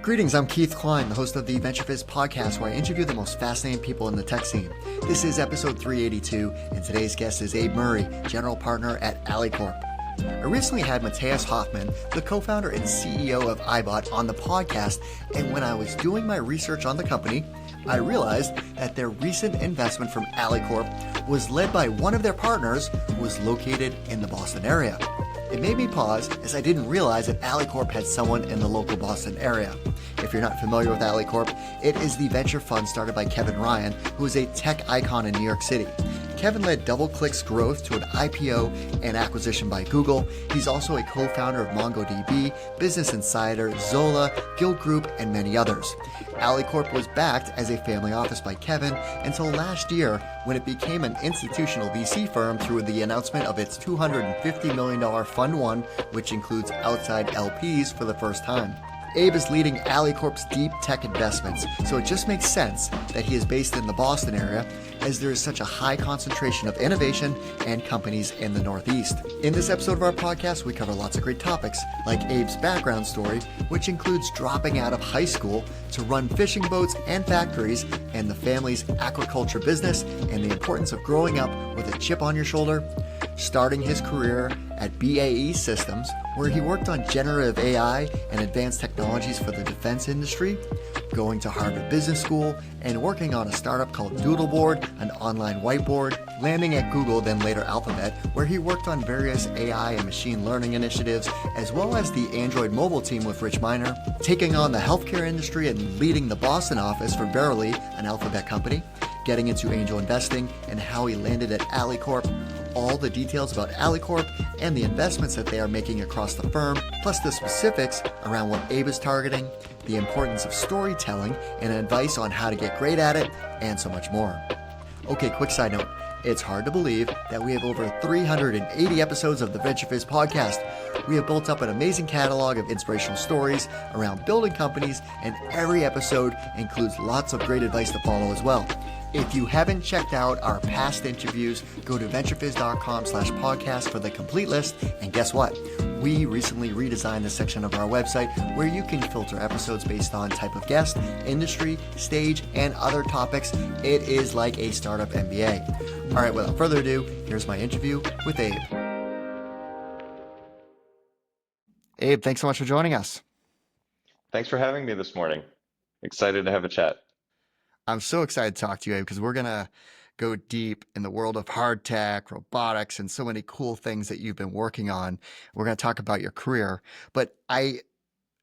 Greetings, I'm Keith Klein, the host of the VentureFizz podcast, where I interview the most fascinating people in the tech scene. This is episode 382, and today's guest is Abe Murray, general partner at AlleyCorp. I recently had Matthias Hofmann, the co-founder and CEO of Eyebot, on the podcast, and when I was doing my research on the company, I realized that their recent investment from AlleyCorp was led by one of their partners who was located in the Boston area. It made me pause as I didn't realize that AlleyCorp had someone in the local Boston area. If you're not familiar with AlleyCorp, it is the venture fund started by Kevin Ryan, who is a tech icon in New York City. Kevin led DoubleClick's growth to an IPO and acquisition by Google. He's also a co-founder of MongoDB, Business Insider, Zola, Gilt Groupe, and many others. AlleyCorp was backed as a family office by Kevin until last year when it became an institutional VC firm through the announcement of its $250 million Fund 1, which includes outside LPs for the first time. Abe is leading AlleyCorp's deep tech investments, so it just makes sense that he is based in the Boston area, as there is such a high concentration of innovation and companies in the Northeast. In this episode of our podcast, we cover lots of great topics, like Abe's background story, which includes dropping out of high school to run fishing boats and factories, and the family's aquaculture business, and the importance of growing up with a chip on your shoulder, starting his career at BAE Systems, where he worked on generative AI and advanced technologies for the defense industry, going to Harvard Business School, and working on a startup called Doodleboard, an online whiteboard, landing at Google, then later Alphabet, where he worked on various AI and machine learning initiatives, as well as the Android mobile team with Rich Miner, taking on the healthcare industry and leading the Boston office for Verily, an Alphabet company, getting into angel investing, and how he landed at AlleyCorp, all the details about AlleyCorp and the investments that they are making across the firm, plus the specifics around what Abe is targeting, the importance of storytelling, and advice on how to get great at it, and so much more. Okay, quick side note. It's hard to believe that we have over 380 episodes of the VentureFizz podcast. We have built up an amazing catalog of inspirational stories around building companies, and every episode includes lots of great advice to follow as well. If you haven't checked out our past interviews, go to venturefizz.com/podcast for the complete list. And guess what? We recently redesigned the section of our website where you can filter episodes based on type of guest, industry, stage, and other topics. It is like a startup MBA. All right, without further ado, here's my interview with Abe. Abe, thanks so much for joining us. Thanks for having me this morning. Excited to have a chat. I'm so excited to talk to you, Abe, because we're going to go deep in the world of hard tech, robotics, and so many cool things that you've been working on. We're going to talk about your career, but I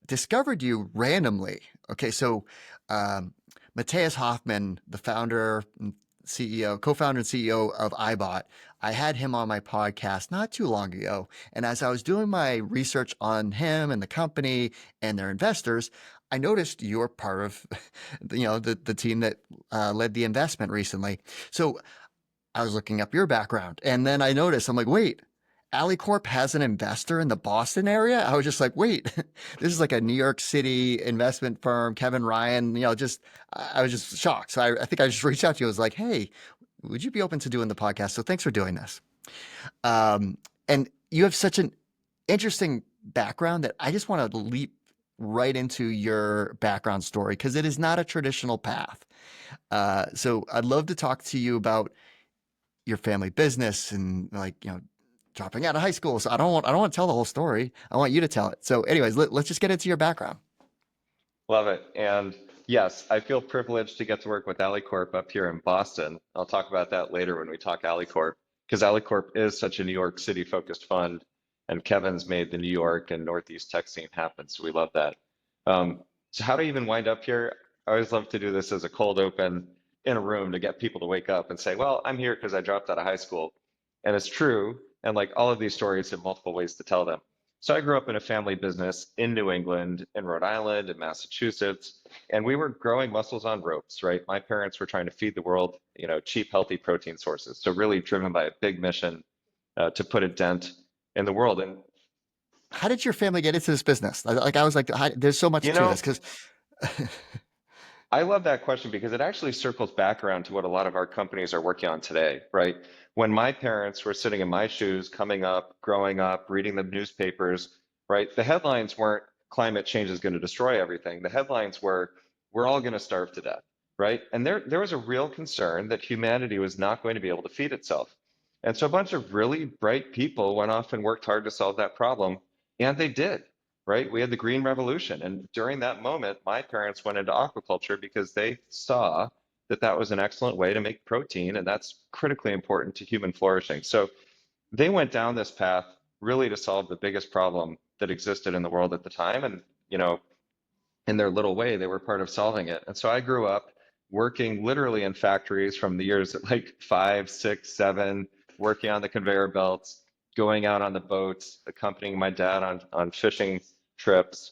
discovered you randomly. Okay, so Matthias Hofmann, the co-founder and CEO of Eyebot, I had him on my podcast not too long ago. And as I was doing my research on him and the company and their investors, I noticed you're part of, the team that led the investment recently. So I was looking up your background, and then I noticed, I'm like, wait, AlleyCorp has an investor in the Boston area? I was just like, wait, this is like a New York City investment firm, Kevin Ryan, I was just shocked. So I think I just reached out to you. I was like, hey, would you be open to doing the podcast? So thanks for doing this. And you have such an interesting background that I just want to leap right into your background story, because it is not a traditional path. So I'd love to talk to you about your family business and dropping out of high school. So I don't want to tell the whole story. I want you to tell it. So anyways, let's just get into your background. Love it. And yes, I feel privileged to get to work with AlleyCorp up here in Boston. I'll talk about that later when we talk AlleyCorp, because AlleyCorp is such a New York City focused fund, and Kevin's made the New York and Northeast tech scene happen. So we love that. So how do I even wind up here? I always love to do this as a cold open in a room to get people to wake up and say, well, I'm here because I dropped out of high school. And it's true. And like all of these stories have multiple ways to tell them. So I grew up in a family business in New England, in Rhode Island, in Massachusetts, and we were growing muscles on ropes, right? My parents were trying to feed the world, cheap, healthy protein sources. So really driven by a big mission to put a dent in the world. And how did your family get into this business? I was like, there's so much to this, because I love that question because it actually circles back around to what a lot of our companies are working on today, right? When my parents were sitting in my shoes, coming up, growing up, reading the newspapers, right? The headlines weren't climate change is going to destroy everything. The headlines were, we're all going to starve to death, right? And there was a real concern that humanity was not going to be able to feed itself. And so a bunch of really bright people went off and worked hard to solve that problem, and they did, right? We had the Green Revolution. And during that moment, my parents went into aquaculture because they saw that that was an excellent way to make protein, and that's critically important to human flourishing. So they went down this path really to solve the biggest problem that existed in the world at the time. And, in their little way, they were part of solving it. And so I grew up working literally in factories from the years at like 5, 6, 7, working on the conveyor belts, going out on the boats, accompanying my dad on fishing trips.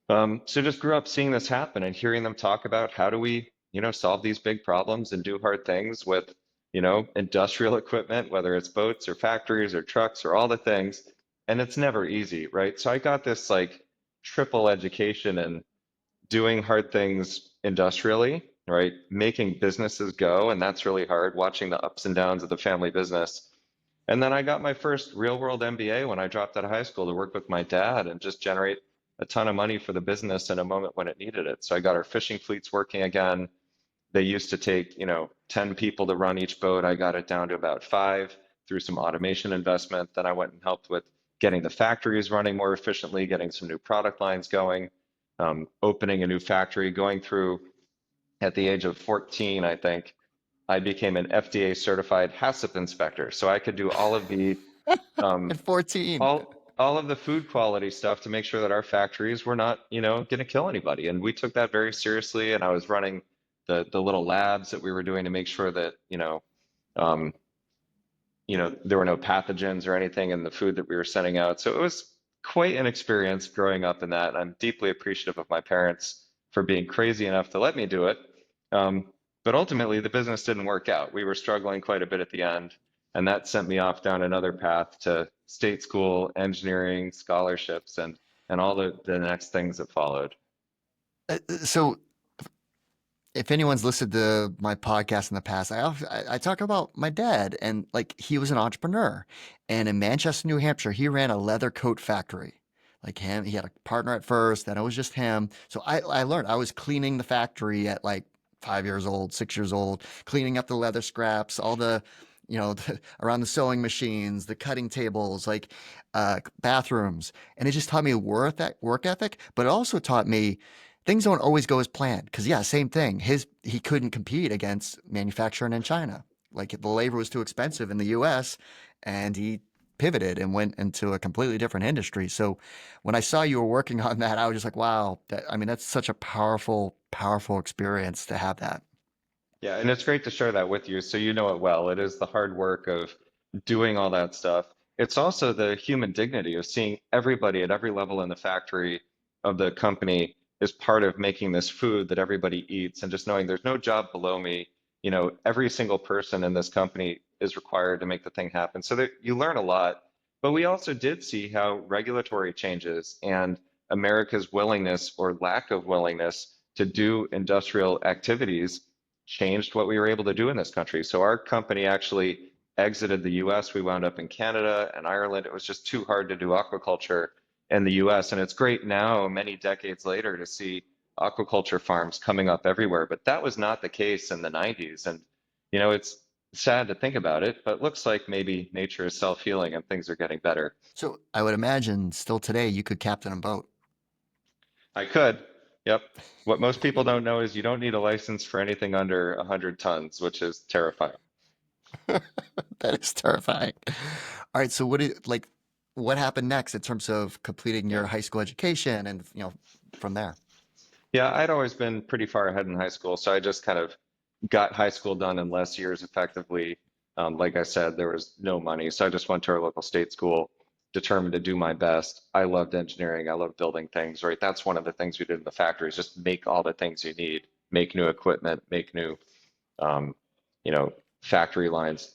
So just grew up seeing this happen and hearing them talk about how do we, solve these big problems and do hard things with, industrial equipment, whether it's boats or factories or trucks or all the things. And it's never easy, right? So I got this like triple education in doing hard things industrially, right? Making businesses go, and that's really hard, watching the ups and downs of the family business. And then I got my first real world MBA when I dropped out of high school to work with my dad and just generate a ton of money for the business in a moment when it needed it. So I got our fishing fleets working again. They used to take, 10 people to run each boat. I got it down to about 5 through some automation investment. Then I went and helped with getting the factories running more efficiently, getting some new product lines going, opening a new factory, going through at the age of 14, I think, I became an FDA certified HACCP inspector. So I could do all of the um, At 14. all of the food quality stuff to make sure that our factories were not, going to kill anybody. And we took that very seriously. And I was running the little labs that we were doing to make sure that, um, there were no pathogens or anything in the food that we were sending out. So it was quite an experience growing up in that. And I'm deeply appreciative of my parents for being crazy enough to let me do it. Um, but ultimately, the business didn't work out. We were struggling quite a bit at the end. And that sent me off down another path to state school, engineering, scholarships, and all the next things that followed. So if anyone's listened to my podcast in the past, I talk about my dad, and like he was an entrepreneur, and in Manchester, New Hampshire, he ran a leather coat factory. Like him, he had a partner at first, then it was just him. So I learned. I was cleaning the factory at like 5 years old, 6 years old, cleaning up the leather scraps, all the, around the sewing machines, the cutting tables, like bathrooms, and it just taught me work ethic, but it also taught me things don't always go as planned. Because yeah, same thing. He couldn't compete against manufacturing in China. Like the labor was too expensive in the U.S., and he pivoted and went into a completely different industry. So when I saw you were working on that, I was just like, wow. That's such a powerful, powerful experience to have that. Yeah, and it's great to share that with you so you know it well. It is the hard work of doing all that stuff. It's also the human dignity of seeing everybody at every level in the factory of the company is part of making this food that everybody eats, and just knowing there's no job below me. Every single person in this company is required to make the thing happen. So that you learn a lot. But we also did see how regulatory changes and America's willingness or lack of willingness to do industrial activities changed what we were able to do in this country. So our company actually exited the US. We wound up in Canada and Ireland. It was just too hard to do aquaculture in the US. And it's great now, many decades later, to see aquaculture farms coming up everywhere. But that was not the case in the 90s. And, it's sad to think about it, but it looks like maybe nature is self-healing and things are getting better. So I would imagine still today you could captain a boat. I could. Yep. What most people don't know is you don't need a license for anything under 100 tons, which is terrifying. That is terrifying. All right. So what happened next in terms of completing Yeah. your high school education and, from there? Yeah, I'd always been pretty far ahead in high school, so I just kind of got high school done in less years effectively. Like I said, there was no money, so I just went to our local state school, determined to do my best. I loved engineering. I loved building things, right? That's one of the things we did in the factory is just make all the things you need, make new equipment, make new, um, factory lines.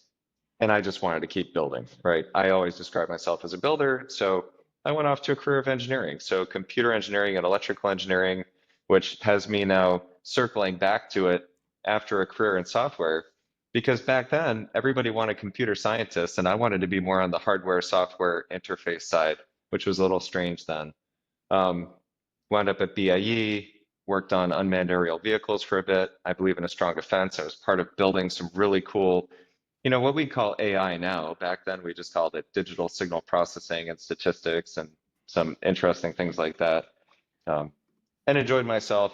And I just wanted to keep building, right? I always described myself as a builder, so I went off to a career of engineering. So computer engineering and electrical engineering, which has me now circling back to it after a career in software, because back then everybody wanted computer scientists, and I wanted to be more on the hardware software interface side, which was a little strange then. wound up at BAE, worked on unmanned aerial vehicles for a bit. I believe in a strong defense. I was part of building some really cool, what we call AI now. Back then, we just called it digital signal processing and statistics and some interesting things like that. Um, and enjoyed myself,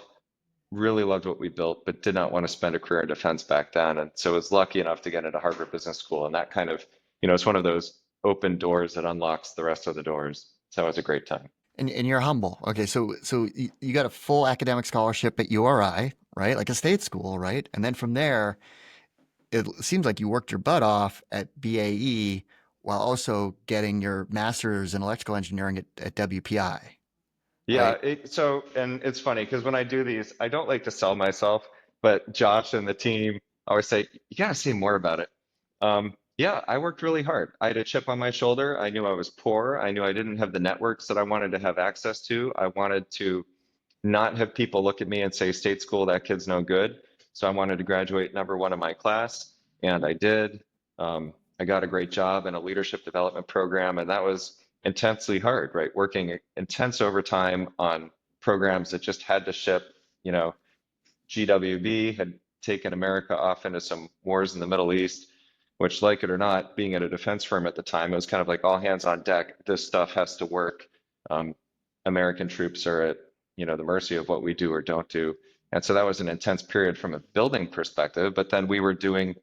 really loved what we built, but did not want to spend a career in defense back then. And so was lucky enough to get into Harvard Business School. And that kind of, it's one of those open doors that unlocks the rest of the doors. So it was a great time. And you're humble. Okay, so you got a full academic scholarship at URI, right? Like a state school, right? And then from there, it seems like you worked your butt off at BAE while also getting your master's in electrical engineering at WPI, Yeah, right? and it's funny because when I do these, I don't like to sell myself, but Josh and the team always say, you gotta say more about it. Yeah, I worked really hard. I had a chip on my shoulder. I knew I was poor. I knew I didn't have the networks that I wanted to have access to. I wanted to not have people look at me and say, state school, that kid's no good. So I wanted to graduate number one in my class, and I did. I got a great job in a leadership development program, and that was intensely hard, right? Working intense overtime on programs that just had to ship. You know, GWB had taken America off into some wars in the Middle East, which, like it or not, being at a defense firm at the time, it was kind of like all hands on deck. This stuff has to work. Um, American troops are at, the mercy of what we do or don't do. And so that was an intense period from a building perspective, but then we were doing,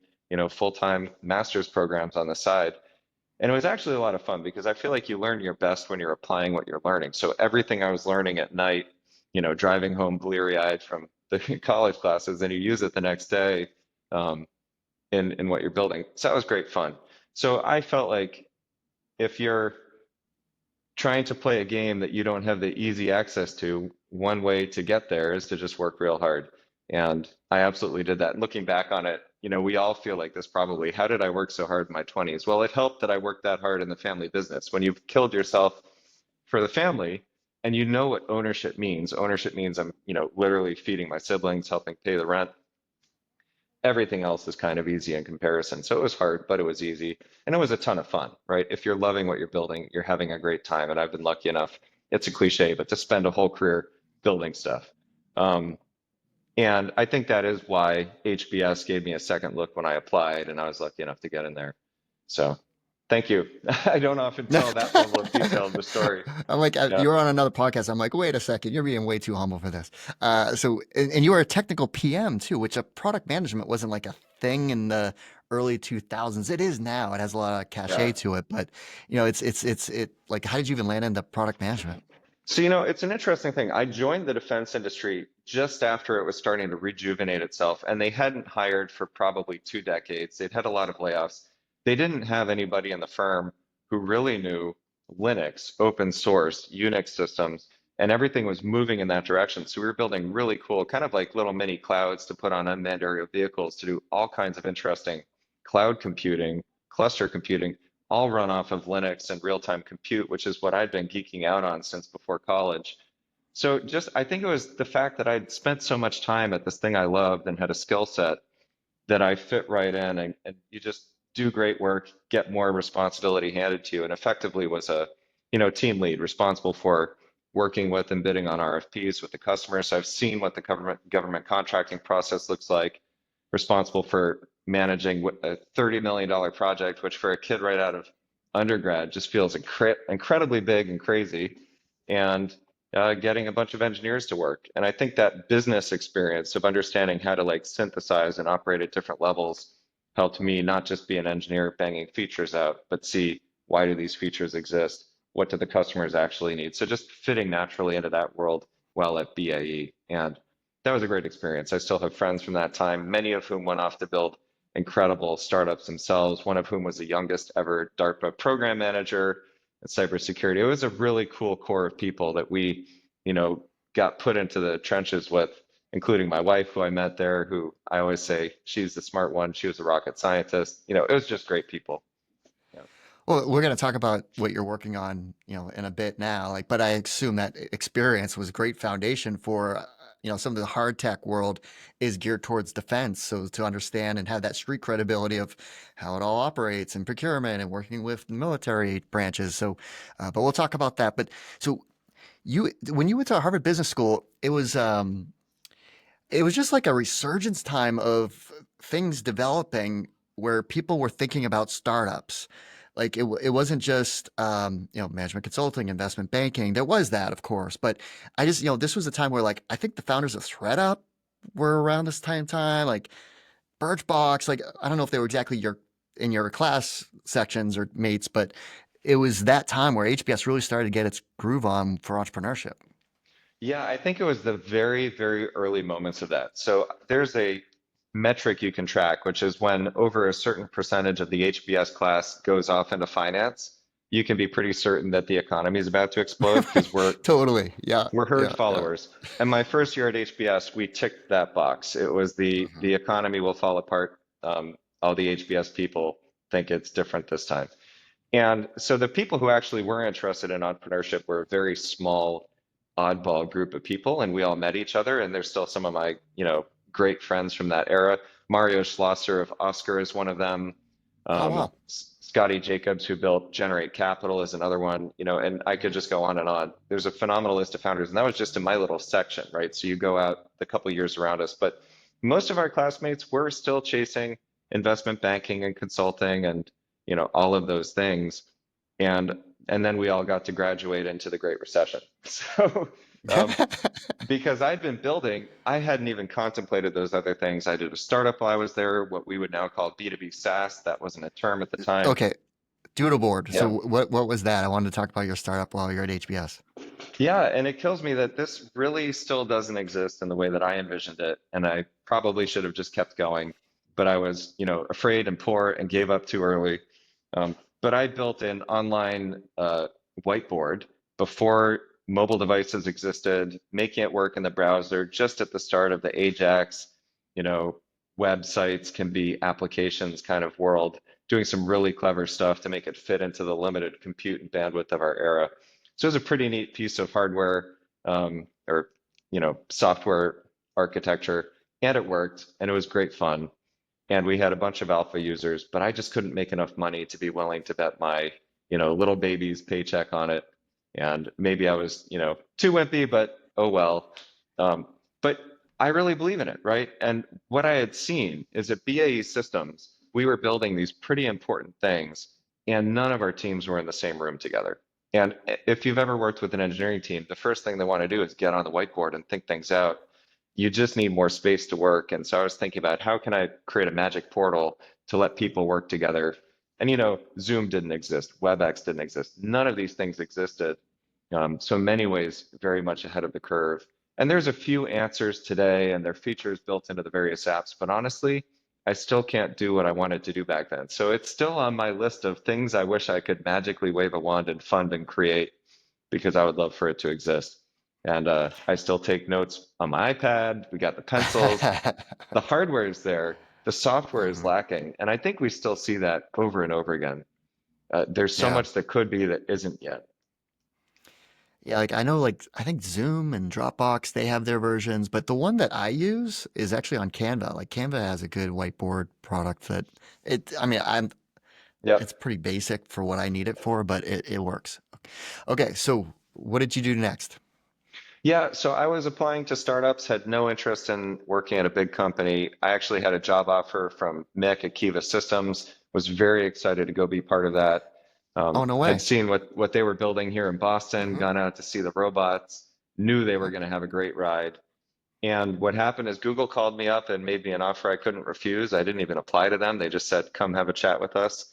full-time master's programs on the side. And it was actually a lot of fun because I feel like you learn your best when you're applying what you're learning. So everything I was learning at night, driving home bleary-eyed from the college classes, and you use it the next day um, in what you're building. So that was great fun. So I felt like if you're trying to play a game that you don't have the easy access to, one way to get there is to just work real hard. And I absolutely did that. Looking back on it, we all feel like this probably. How did I work so hard in my 20s? Well, it helped that I worked that hard in the family business. When you've killed yourself for the family and you know what ownership means I'm, literally feeding my siblings, helping pay the rent. Everything else is kind of easy in comparison. So it was hard, but it was easy. And it was a ton of fun, right? If you're loving what you're building, you're having a great time. And I've been lucky enough, it's a cliche, but to spend a whole career building stuff. Um, and I think that is why HBS gave me a second look when I applied, and I was lucky enough to get in there. So thank you. I don't often tell that level of detail of the story. I'm like, Yeah. you were on another podcast. I'm like, wait a second, you're being way too humble for this. And you were a technical PM too, which product management wasn't like a thing in the early 2000s. It is now. It has a lot of Yeah. cachet to it, but it like, how did you even land into product management? So, it's an interesting thing. I joined the defense industry just after it was starting to rejuvenate itself, and they hadn't hired for probably 2 decades. They'd had a lot of layoffs. They didn't have anybody in the firm who really knew Linux, open source, Unix systems, and everything was moving in that direction. So we were building really cool, kind of like little mini clouds to put on unmanned aerial vehicles to do all kinds of interesting cloud computing, cluster computing, all run off of Linux and real-time compute, which is what I'd been geeking out on since before college. So I think it was the fact that I'd spent so much time at this thing I loved and had a skill set that I fit right in, and you just do great work, get more responsibility handed to you, and effectively was a, team lead responsible for working with and bidding on RFPs with the customers. So I've seen what the government contracting process looks like, responsible for managing a $30 million project, which for a kid right out of undergrad just feels incredibly big and crazy, and getting a bunch of engineers to work. And I think that business experience of understanding how to like synthesize and operate at different levels helped me not just be an engineer banging features out, but see why do these features exist? What do the customers actually need? So just fitting naturally into that world while at BAE. And that was a great experience. I still have friends from that time, many of whom went off to build incredible startups themselves, one of whom was the youngest ever DARPA program manager in cybersecurity. It was a really cool core of people that we, got put into the trenches with, including my wife, who I met there, who I always say she's the smart one. She was a rocket scientist. It was just great people. Yeah. Well, we're going to talk about what you're working on, in a bit now. Like, but I assume that experience was a great foundation for, some of the hard tech world is geared towards defense. So to understand and have that street credibility of how it all operates and procurement and working with military branches. So, but we'll talk about that. But so You when you went to Harvard Business School, it was just like a resurgence time of things developing where people were thinking about startups. Like it wasn't just management consulting, investment banking. There was that, of course, but I just this was a time where like I think the founders of ThreadUp were around this time. Like Birchbox, like I don't know if they were exactly your in your class sections or mates, but it was that time where HBS really started to get its groove on for entrepreneurship. Yeah, I think it was the very, very early moments of that. So there's a metric you can track, which is when over a certain percentage of the HBS class goes off into finance, you can be pretty certain that the economy is about to explode because Totally. Yeah. we're herd Yeah. followers. And my first year at HBS, we ticked that box. It was the economy will fall apart. All the HBS people think it's different this time. And so the people who actually were interested in entrepreneurship were a very small, oddball group of people, and we all met each other. And there's still some of my, great friends from that era. Mario Schlosser of Oscar is one of them. Oh wow. Scotty Jacobs, who built Generate Capital, is another one. And I could just go on and on. There's a phenomenal list of founders, and that was just in my little section, right? So you go out the couple years around us, but most of our classmates were still chasing investment banking and consulting and all of those things. And and then we all got to graduate into the Great Recession. So um, because I'd been building, I hadn't even contemplated those other things. I did a startup while I was there, what we would now call B2B SaaS. That wasn't a term at the time. Okay. Doodle board. So Yeah. what was that? I wanted to talk about your startup while you're at HBS. Yeah, and it kills me that this really still doesn't exist in the way that I envisioned it. And I probably should have just kept going, but I was, afraid and poor and gave up too early. But I built an online whiteboard before mobile devices existed, making it work in the browser just at the start of the Ajax, you know, websites can be applications kind of world, doing some really clever stuff to make it fit into the limited compute and bandwidth of our era. So it was a pretty neat piece of hardware or software architecture, and it worked, and it was great fun. And we had a bunch of alpha users, but I just couldn't make enough money to be willing to bet my little baby's paycheck on it. And maybe I was too wimpy, but oh well. But I really believe in it, right? And what I had seen is at BAE Systems, we were building these pretty important things, and none of our teams were in the same room together. And if you've ever worked with an engineering team, the first thing they want to do is get on the whiteboard and think things out. You just need more space to work. And so I was thinking about how can I create a magic portal to let people work together? And Zoom didn't exist, WebEx didn't exist. None of these things existed. So in many ways, very much ahead of the curve. And there's a few answers today, and there are features built into the various apps. But honestly, I still can't do what I wanted to do back then. So it's still on my list of things I wish I could magically wave a wand and fund and create because I would love for it to exist. And I still take notes on my iPad. We got the pencils. The hardware is there. The software is Mhm. lacking. And I think we still see that over and over again. There's so Yeah. much that could be that isn't yet. Yeah, like I know like I think Zoom and Dropbox they have their versions, but the one that I use is actually on Canva. Like Canva has a good whiteboard product that I mean, it's Yep. pretty basic for what I need it for, but it works. Okay, so what did you do next? Yeah, so I was applying to startups, had no interest in working at a big company. I actually had a job offer from Mick at Kiva Systems, was very excited to go be part of that. Oh, no Had way. seen what they were building here in Boston, Hmm. gone out to see the robots, knew they were Hmm. going to have a great ride. And what happened is Google called me up and made me an offer I couldn't refuse. I didn't even apply to them. They just said, come have a chat with us.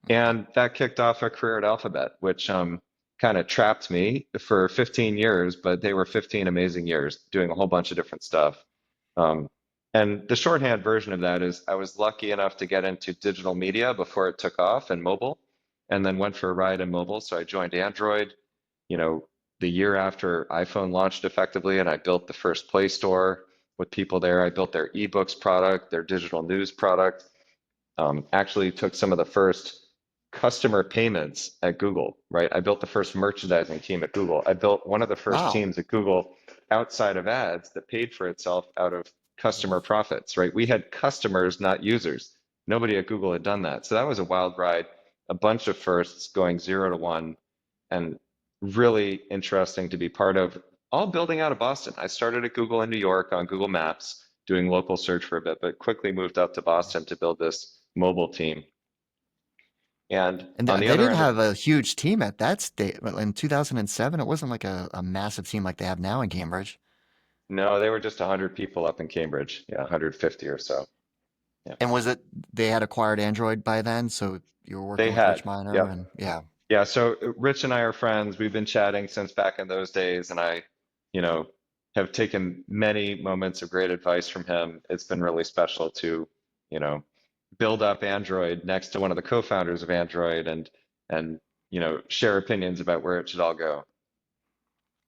Hmm. And that kicked off a career at Alphabet, which kind of trapped me for 15 years, but they were 15 amazing years doing a whole bunch of different stuff. Um, and the shorthand version of that is I was lucky enough to get into digital media before it took off and mobile, and then went for a ride in mobile. So I joined Android, you know, the year after iPhone launched effectively, and I built the first Play Store with people there. I built their ebooks product, their digital news product. Actually took some of the first customer payments at Google, right? I built the first merchandising team at Google. I built one of the first Wow. teams at Google outside of ads that paid for itself out of customer profits, right? We had customers, not users. Nobody at Google had done that. So that was a wild ride, a bunch of firsts going 0 to 1. And really interesting to be part of, all building out of Boston. I started at Google in New York on Google Maps, doing local search for a bit, but quickly moved up to Boston to build this mobile team. And And on the they other didn't end of, have a huge team at that state. Well, in 2007, it wasn't like a massive team like they have now in Cambridge. no, they were just 100 people up in Cambridge. Yeah, 150 or so. Yeah, And was it they had acquired Android by then? So you were they working with Rich had. Miner Yep. and yeah. Yeah, so Rich and I are friends. We've been chatting since back in those days, and I, you know, have taken many moments of great advice from him. It's been really special to, you know, build up Android next to one of the co-founders of Android and share opinions about where it should all go.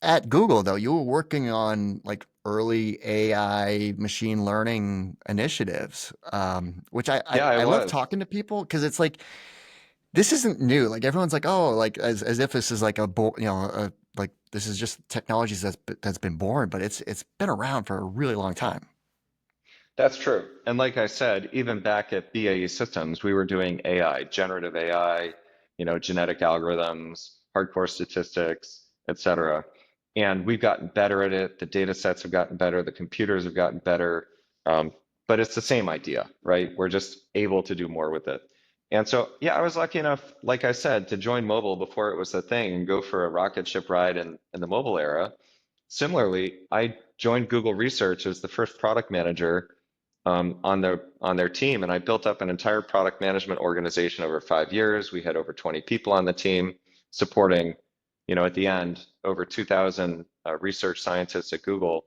At Google, though, you were working on like early AI machine learning initiatives, which Yeah, I I love was. talking to people because it's like this isn't new. Like everyone's like, oh, like as if this is like like this is just technologies that's been born, but it's been around for a really long time. That's true. And like I said, even back at BAE Systems, we were doing AI, generative AI, genetic algorithms, hardcore statistics, et cetera. And we've gotten better at it. The data sets have gotten better. The computers have gotten better. Um, but it's the same idea, right? We're just able to do more with it. And so, yeah, I was lucky enough, like I said, to join mobile before it was a thing and go for a rocket ship ride in the mobile era. Similarly, I joined Google Research as the first product manager on their team, and I built up an entire product management organization over 5 years. We had over 20 people on the team supporting, at the end, over 2,000 research scientists at Google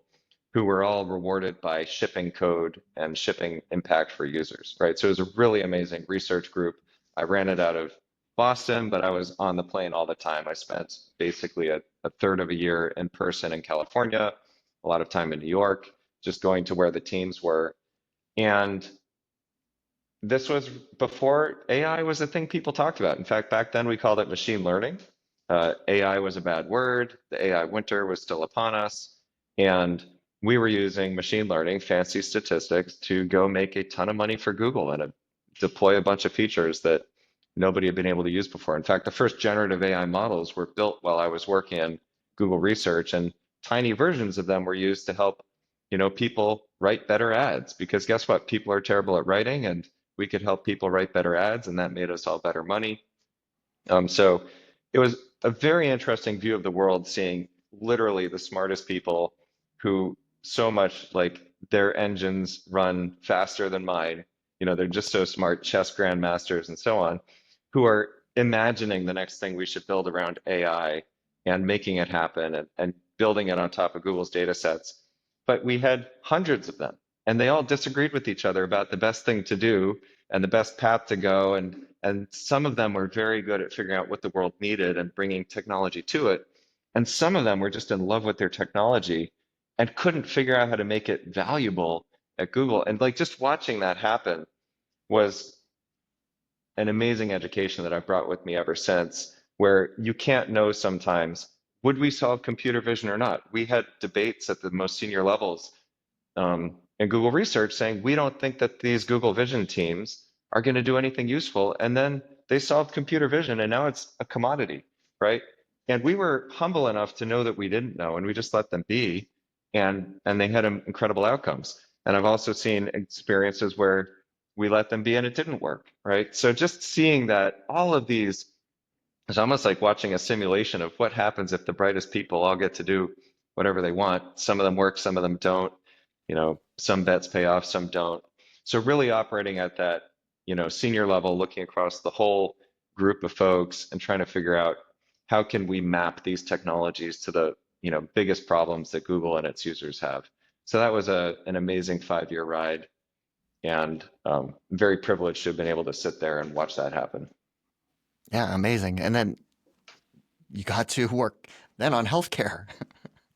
who were all rewarded by shipping code and shipping impact for users, right? So it was a really amazing research group. I ran it out of Boston, but I was on the plane all the time. I spent basically a third of a year in person in California, a lot of time in New York, just going to where the teams were. And this was before AI was a thing people talked about. In fact, back then we called it machine learning. AI was a bad word. The AI winter was still upon us. And we were using machine learning, fancy statistics, to go make a ton of money for Google and deploy a bunch of features that nobody had been able to use before. In fact, the first generative AI models were built while I was working in Google Research, and tiny versions of them were used to help, people write better ads. Because guess what? People are terrible at writing, and we could help people write better ads, and that made us all better money. So it was a very interesting view of the world, seeing literally the smartest people who so much like their engines run faster than mine. They're just so smart, chess grandmasters and so on, who are imagining the next thing we should build around AI and making it happen and building it on top of Google's data sets. But we had hundreds of them, and they all disagreed with each other about the best thing to do and the best path to go. And some of them were very good at figuring out what the world needed and bringing technology to it. And some of them were just in love with their technology and couldn't figure out how to make it valuable at Google. And like just watching that happen was an amazing education that I've brought with me ever since, where you can't know sometimes, would we solve computer vision or not? We had debates at the most senior levels in Google Research saying, we don't think that these Google Vision teams are going to do anything useful. And then they solved computer vision, and now it's a commodity, right? And we were humble enough to know that we didn't know, and we just let them be, and they had incredible outcomes. And I've also seen experiences where we let them be and it didn't work, right? So just seeing that all of these, it's almost like watching a simulation of what happens if the brightest people all get to do whatever they want. Some of them work, some of them don't. Some bets pay off, some don't. So really operating at that, senior level, looking across the whole group of folks and trying to figure out how can we map these technologies to the, biggest problems that Google and its users have. So that was an amazing 5-year ride, and very privileged to have been able to sit there and watch that happen. Yeah, amazing. And then you got to work then on healthcare,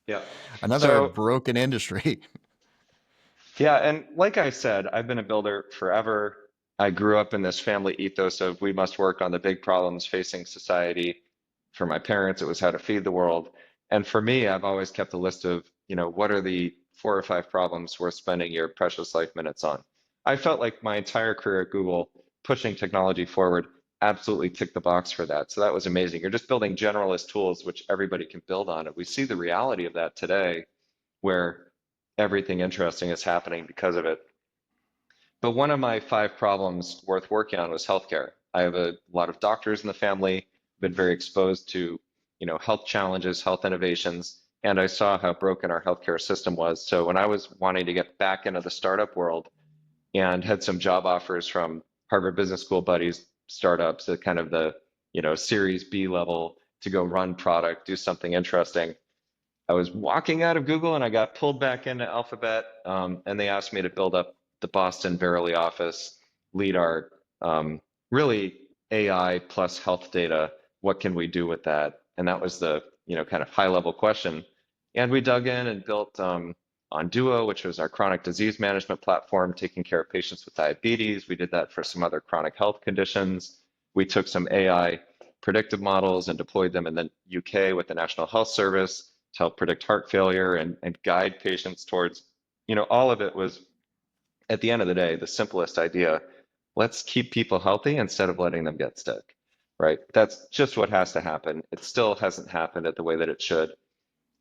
Yeah. another So broken industry. yeah, and like I said, I've been a builder forever. I grew up in this family ethos of we must work on the big problems facing society. For my parents, it was how to feed the world. And for me, I've always kept a list of, what are the 4 or 5 problems worth spending your precious life minutes on? I felt like my entire career at Google, pushing technology forward, absolutely tick the box for that. So that was amazing. You're just building generalist tools which everybody can build on. And we see the reality of that today where everything interesting is happening because of it. But one of my 5 problems worth working on was healthcare. I have a lot of doctors in the family, been very exposed to, health challenges, health innovations, and I saw how broken our healthcare system was. So when I was wanting to get back into the startup world and had some job offers from Harvard Business School buddies, startups at kind of the, Series B level to go run product, do something interesting. I was walking out of Google and I got pulled back into Alphabet, and they asked me to build up the Boston Verily office, lead our really AI plus health data. What can we do with that? And that was the kind of high level question. And we dug in and built on Duo, which was our chronic disease management platform, taking care of patients with diabetes. We did that for some other chronic health conditions. We took some AI predictive models and deployed them in the UK with the National Health Service to help predict heart failure and guide patients towards, all of it was, at the end of the day, the simplest idea. Let's keep people healthy instead of letting them get sick, right? That's just what has to happen. It still hasn't happened at the way that it should.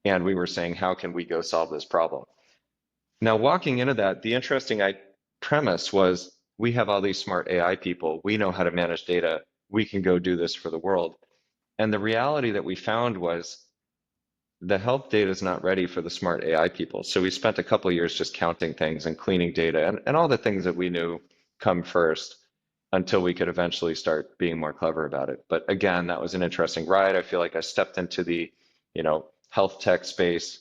And we were saying, how can we go solve this problem? Now, walking into that, the interesting premise was we have all these smart AI people. We know how to manage data. We can go do this for the world. And the reality that we found was the health data is not ready for the smart AI people. So we spent a couple of years just counting things and cleaning data and all the things that we knew come first until we could eventually start being more clever about it. But again, that was an interesting ride. I feel like I stepped into the, health tech space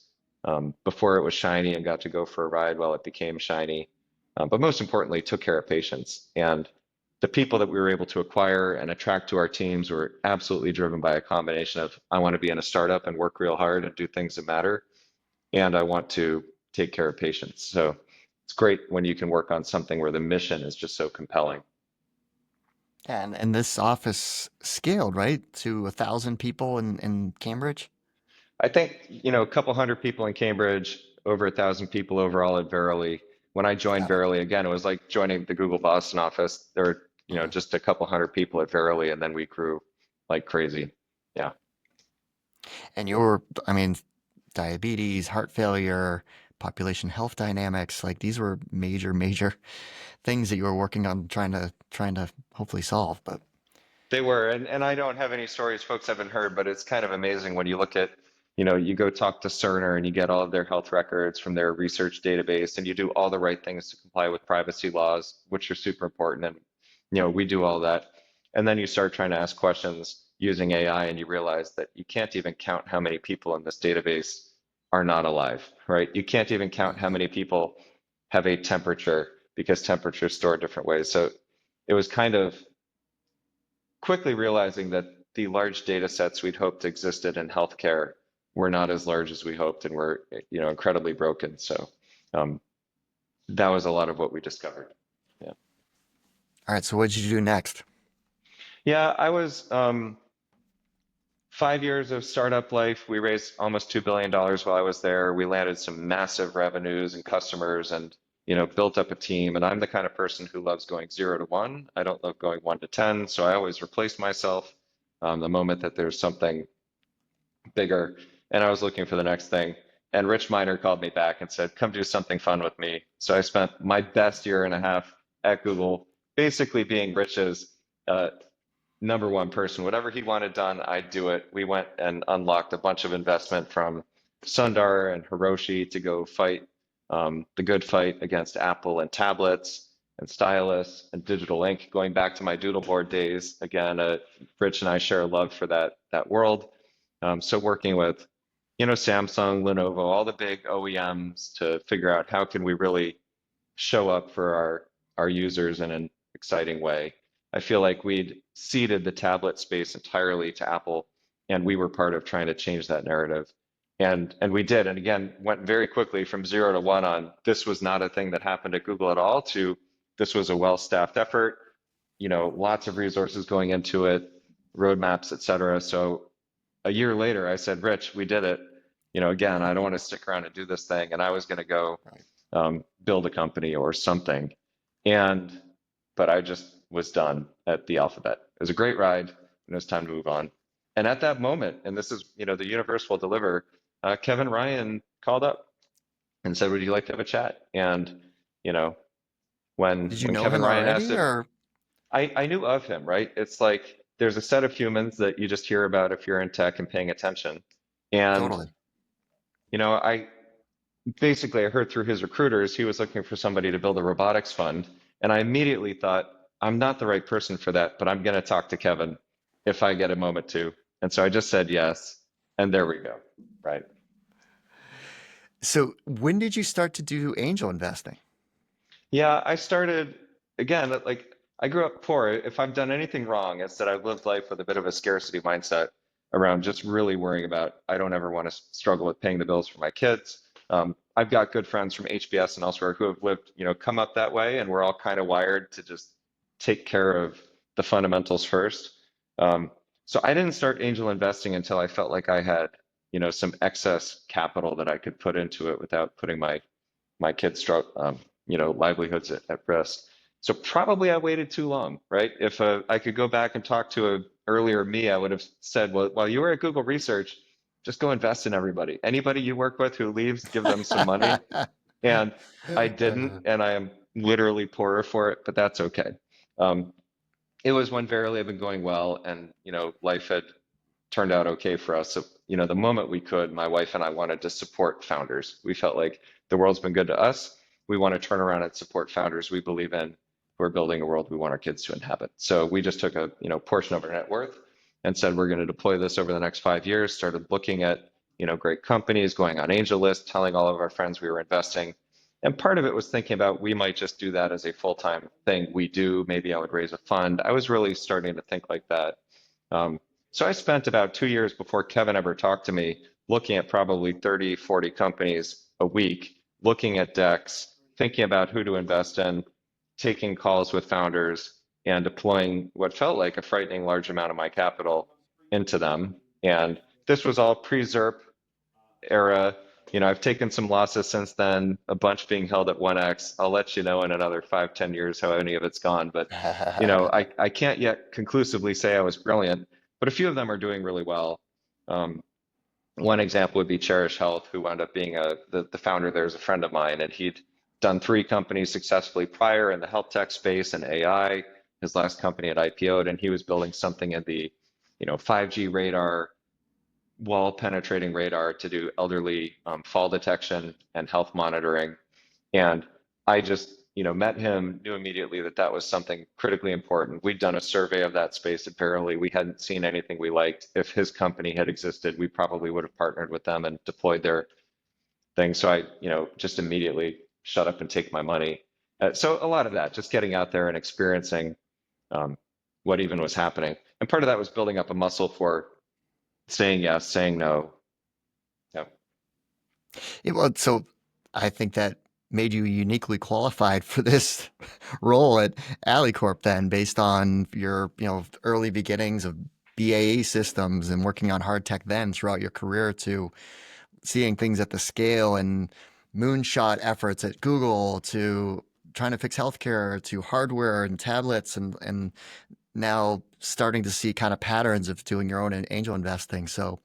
before it was shiny and got to go for a ride while it became shiny. But most importantly, took care of patients. And the people that we were able to acquire and attract to our teams were absolutely driven by a combination of I want to be in a startup and work real hard and do things that matter, and I want to take care of patients. So it's great when you can work on something where the mission is just so compelling. And this office scaled, right, to 1,000 people in Cambridge? I think, a couple hundred people in Cambridge, over 1,000 people overall at Verily. When I joined Got it. Verily, again, it was like joining the Google Boston office. There were, Mhm. just a couple hundred people at Verily, and then we grew like crazy. Yeah. And I mean, diabetes, heart failure, population health dynamics, like these were major, major things that you were working on trying to hopefully solve. But They were, and I don't have any stories folks haven't heard, but it's kind of amazing when you look at, you go talk to Cerner and you get all of their health records from their research database, and you do all the right things to comply with privacy laws, which are super important. And, we do all that. And then you start trying to ask questions using AI, and you realize that you can't even count how many people in this database are not alive, right? You can't even count how Mhm. many people have a temperature because temperatures store different ways. So it was kind of quickly realizing that the large data sets we'd hoped existed in healthcare were not as large as we hoped and were, incredibly broken. So um, that was a lot of what we discovered. Yeah. All right, so what did you do next? Yeah, I was 5 years of startup life. We raised almost $2 billion while I was there. We landed some massive revenues and customers and, built up a team. And I'm the kind of person who loves going 0 to 1. I don't love going 1 to 10. So I always replace myself the moment that there's something bigger, and I was looking for the next thing. And Rich Miner called me back and said, come do something fun with me. So I spent my best year and a half at Google, basically being Rich's uh, #1 person. Whatever he wanted done, I'd do it. We went and unlocked a bunch of investment from Sundar and Hiroshi to go fight the good fight against Apple and tablets and stylus and digital ink. Going back to my doodleboard days, again, Rich and I share a love for that world. So working with, Samsung, Lenovo, all the big OEMs to figure out how can we really show up for our users in an exciting way. I feel like we'd ceded the tablet space entirely to Apple, and we were part of trying to change that narrative. And we did, and again, went very quickly from 0 to 1 on this was not a thing that happened at Google at all to this was a well-staffed effort, lots of resources going into it, roadmaps, et cetera. So a year later, I said, Rich, we did it. Again, I don't want to stick around and do this thing. And I was going to go Right. build a company or something. But I just was done at the Alphabet. was a great ride, and it was time to move on. And at that moment, and this is, the universe will deliver, Kevin Ryan called up and said, would you like to have a chat? And, you know, Did you when know Kevin him Ryan asked already, it, or I knew of him, right? It's like there's a set of humans that you just hear about if you're in tech and paying attention. And, totally? I basically I heard through his recruiters he was looking for somebody to build a robotics fund. And I immediately thought, I'm not the right person for that, but I'm going to talk to Kevin if I get a moment to. And so I just said yes. And there we go. Right. So when did you start to do angel investing? Yeah, I started again, like I grew up poor. If I've done anything wrong, it's that I've lived life with a bit of a scarcity mindset around just really worrying about I don't ever want to struggle with paying the bills for my kids. I've got good friends from HBS and elsewhere who have lived, come up that way, and we're all kind of wired to just take care of the fundamentals first. Um, so I didn't start angel investing until I felt like I had, some excess capital that I could put into it without putting my kids' livelihoods at risk. So probably I waited too long, right? If I could go back and talk to a earlier me, I would have said, well, while you were at Google Research, just go invest in everybody. Anybody you work with who leaves, give them some money. And I didn't, and I am literally poorer for it, but that's okay. Um, it was when Verily had been going well, and life had turned out okay for us. So, the moment we could, my wife and I wanted to support founders. We felt like the world's been good to us. We want to turn around and support founders we believe in who are building a world we want our kids to inhabit. So we just took a portion of our net worth and said we're going to deploy this over the next 5 years. Started looking at great companies, going on angel lists, telling all of our friends we were investing. And part of it was thinking about we might just do that as a full-time thing we do. Maybe I would raise a fund. I was really starting to think like that. So I spent about 2 years before Kevin ever talked to me looking at probably 30, 40 companies a week, looking at decks, thinking about who to invest in, taking calls with founders, and deploying what felt like a frightening large amount of my capital into them. And this was all pre-ZERP era. I've taken some losses since then, a bunch being held at 1x. I'll let you know in another 5, 10 years how any of it's gone. But, I can't yet conclusively say I was brilliant, but a few of them are doing really well. Um, One example would be Cherish Health, who wound up being the founder there is a friend of mine, and he'd done 3 companies successfully prior in the health tech space and AI. His last company had IPO'd, and he was building something in the 5G radar, wall penetrating radar to do elderly fall detection and health monitoring. And I just, met him, knew immediately that that was something critically important. We'd done a survey of that space at Verily. We hadn't seen anything we liked. If his company had existed, we probably would have partnered with them and deployed their thing. So I, just immediately shut up and take my money. So a lot of that, just getting out there and experiencing what even was happening. And part of that was building up a muscle for saying yes, saying no. Yeah. Yeah, well, so I think that made you uniquely qualified for this role at AlleyCorp then, based on your, early beginnings of BAE systems and working on hard tech then throughout your career to seeing things at the scale and moonshot efforts at Google to trying to fix healthcare to hardware and tablets and now starting to see kind of patterns of doing your own angel investing. So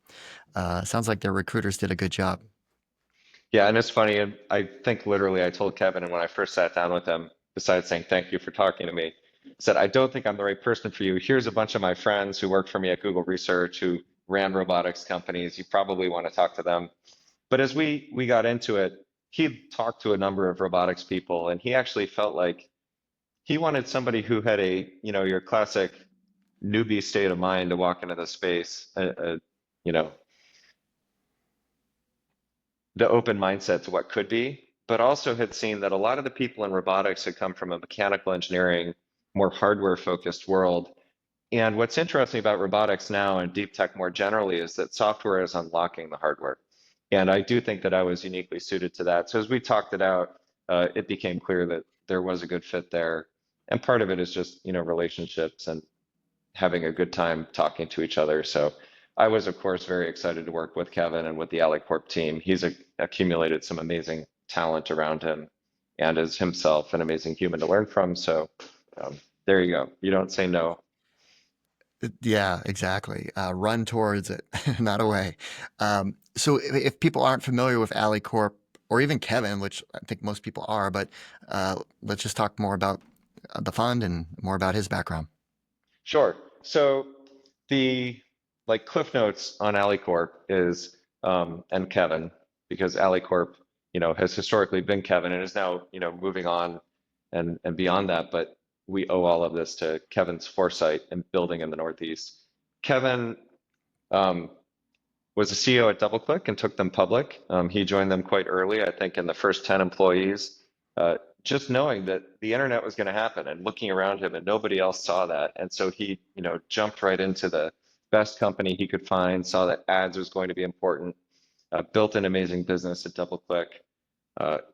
sounds like their recruiters did a good job. Yeah, and it's funny. And I think literally I told Kevin, and when I first sat down with him, besides saying thank you for talking to me, I said, I don't think I'm the right person for you. Here's a bunch of my friends who worked for me at Google Research who ran robotics companies. You probably want to talk to them. But as we got into it, he talked to a number of robotics people, and he actually felt like he wanted somebody who had your classic newbie state of mind to walk into the space, you know, the open mindset to what could be, but also had seen that a lot of the people in robotics had come from a mechanical engineering, more hardware focused world. And what's interesting about robotics now and deep tech more generally is that software is unlocking the hardware. And I do think that I was uniquely suited to that. So as we talked it out, it became clear that there was a good fit there. And part of it is just, relationships and having a good time talking to each other. So I was, of course, very excited to work with Kevin and with the AlleyCorp team. He's accumulated some amazing talent around him and is himself an amazing human to learn from. So there you go. You don't say no. Yeah, exactly. Run towards it, not away. So if people aren't familiar with AlleyCorp or even Kevin, which I think most people are, but let's just talk more about the fund and more about his background. Sure. So the like cliff notes on AlleyCorp is and Kevin, because AlleyCorp, has historically been Kevin and is now, moving on and beyond that. But we owe all of this to Kevin's foresight and building in the Northeast. Kevin um, was a CEO at DoubleClick and took them public. He joined them quite early, I think, in the first 10 employees, just knowing that the internet was going to happen and looking around him, and nobody else saw that. And so he, jumped right into the best company he could find, saw that ads was going to be important, built an amazing business at DoubleClick.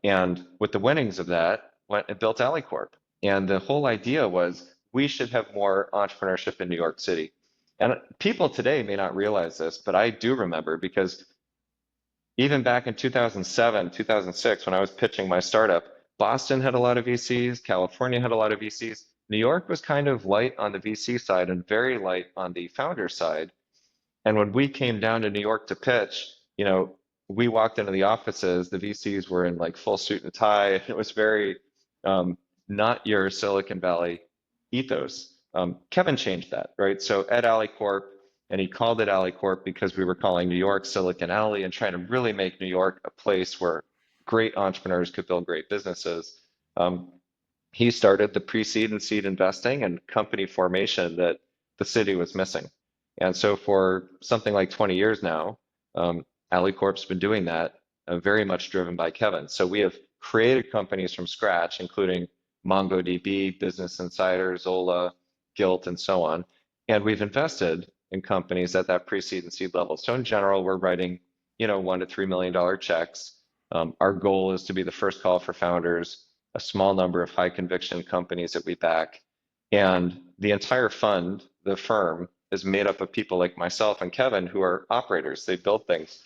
And with the winnings of that, went and built AlleyCorp. And the whole idea was we should have more entrepreneurship in New York City. And people today may not realize this, but I do remember because even back in 2007, 2006, when I was pitching my startup, Boston had a lot of VCs, California had a lot of VCs. New York was kind of light on the VC side and very light on the founder side. And when we came down to New York to pitch, we walked into the offices, the VCs were in like full suit and tie. It was very not your Silicon Valley ethos. Kevin changed that, right? So at AlleyCorp, and he called it AlleyCorp because we were calling New York Silicon Alley and trying to really make New York a place where great entrepreneurs could build great businesses. Um, he started the pre-seed and seed investing and company formation that the city was missing. And so for something like 20 years now, AlleyCorp's been doing that, very much driven by Kevin. So we have created companies from scratch, including MongoDB, Business Insider, Zola, Gilt, and so on. And we've invested in companies at that pre-seed and seed level. So in general, we're writing, $1 to $3 million checks. Our goal is to be the first call for founders, a small number of high conviction companies that we back. And the entire fund, the firm, is made up of people like myself and Kevin who are operators. They build things.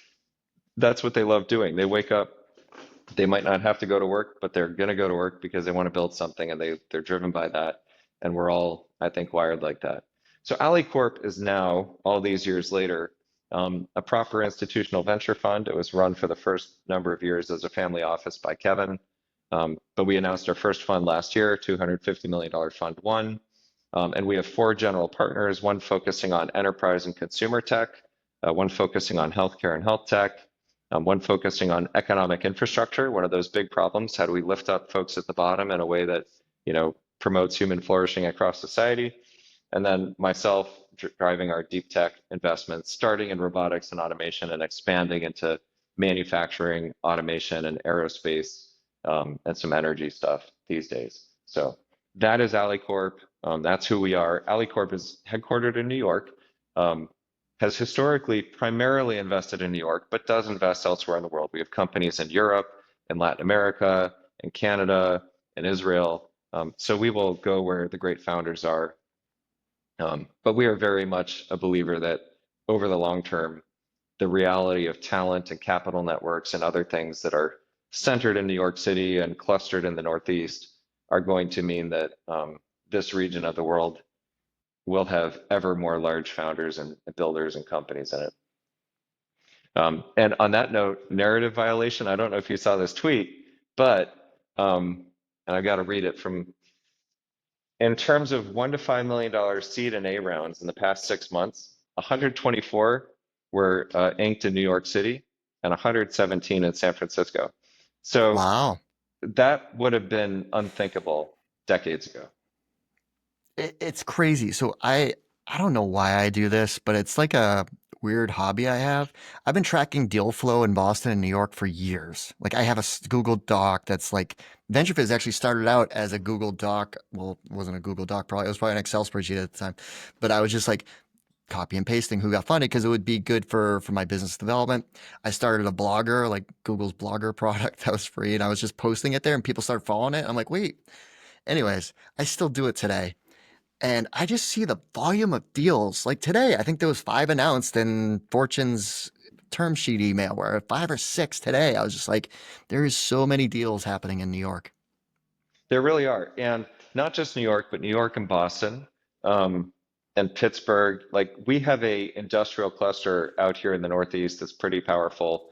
That's what they love doing. They wake up, they might not have to go to work, but they're going to go to work because they want to build something and they're driven by that. And we're all, I think, wired like that. So AlleyCorp is now, all these years later, a proper institutional venture fund. It was run for the first number of years as a family office by Kevin. But we announced our first fund last year, $250 million fund one. And we have four general partners, one focusing on enterprise and consumer tech, one focusing on healthcare and health tech, one focusing on economic infrastructure, one of those big problems. How do we lift up folks at the bottom in a way that, promotes human flourishing across society? And then myself driving our deep tech investments, starting in robotics and automation and expanding into manufacturing, automation, and aerospace, and some energy stuff these days. So that is AlleyCorp. That's who we are. AlleyCorp is headquartered in New York, has historically primarily invested in New York, but does invest elsewhere in the world. We have companies in Europe, in Latin America, in Canada, in Israel. So we will go where the great founders are. But we are very much a believer that over the long term, the reality of talent and capital networks and other things that are centered in New York City and clustered in the Northeast are going to mean that this region of the world will have ever more large founders and builders and companies in it. And on that note, narrative violation, I don't know if you saw this tweet, but, and I've got to read it from, in terms of $1 to $5 million seed and A rounds in the past 6 months, 124 were inked in New York City and 117 in San Francisco. So Wow. that would have been unthinkable decades ago. It's crazy. So I don't know why I do this, but it's like a weird hobby I have. I've been tracking deal flow in Boston and New York for years. Like I have a Google Doc that's like VentureFizz actually started out as a Google Doc. Well, it wasn't a Google Doc probably. It was probably an Excel spreadsheet at the time. But I was just like copy and pasting who got funded because it would be good for my business development. I started a blogger, like Google's blogger product that was free, and I was just posting it there and people started following it. I'm like, wait. Anyways, I still do it today. And I just see the volume of deals. Like today, I think there was 5 announced in Fortune's term sheet email, where 5 or 6 today. I was just like, there is so many deals happening in New York. There really are. And not just New York, but New York and Boston. and Pittsburgh. Like we have a industrial cluster out here in the Northeast that's pretty powerful.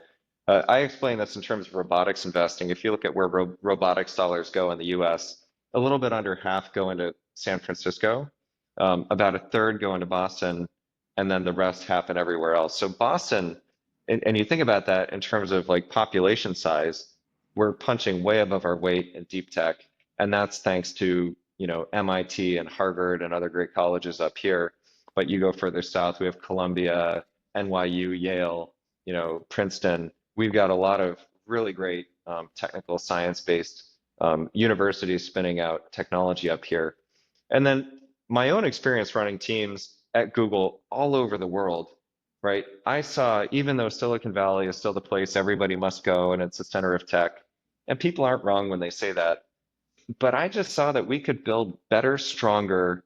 I explain this in terms of robotics investing. If you look at where robotics dollars go in the US, a little bit under half go into San Francisco, about a third go into Boston, and then the rest happen everywhere else. So Boston, and you think about that in terms of like population size, we're punching way above our weight in deep tech, and that's thanks to, MIT and Harvard and other great colleges up here. But you go further south, we have Columbia, NYU, Yale, Princeton. We've got a lot of really great technical science-based universities spinning out technology up here. And then my own experience running teams at Google all over the world, right? I saw, even though Silicon Valley is still the place everybody must go and it's the center of tech, and people aren't wrong when they say that, but I just saw that we could build better, stronger,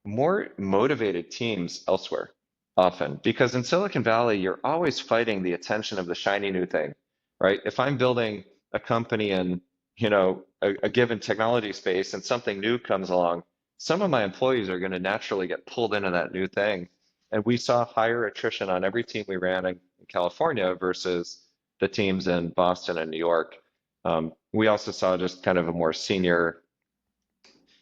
more motivated teams elsewhere often. Because in Silicon Valley, you're always fighting the attention of the shiny new thing, right? If I'm building a company in, a given technology space and something new comes along, some of my employees are going to naturally get pulled into that new thing. And we saw higher attrition on every team we ran in California versus the teams in Boston and New York. We also saw just kind of a more senior,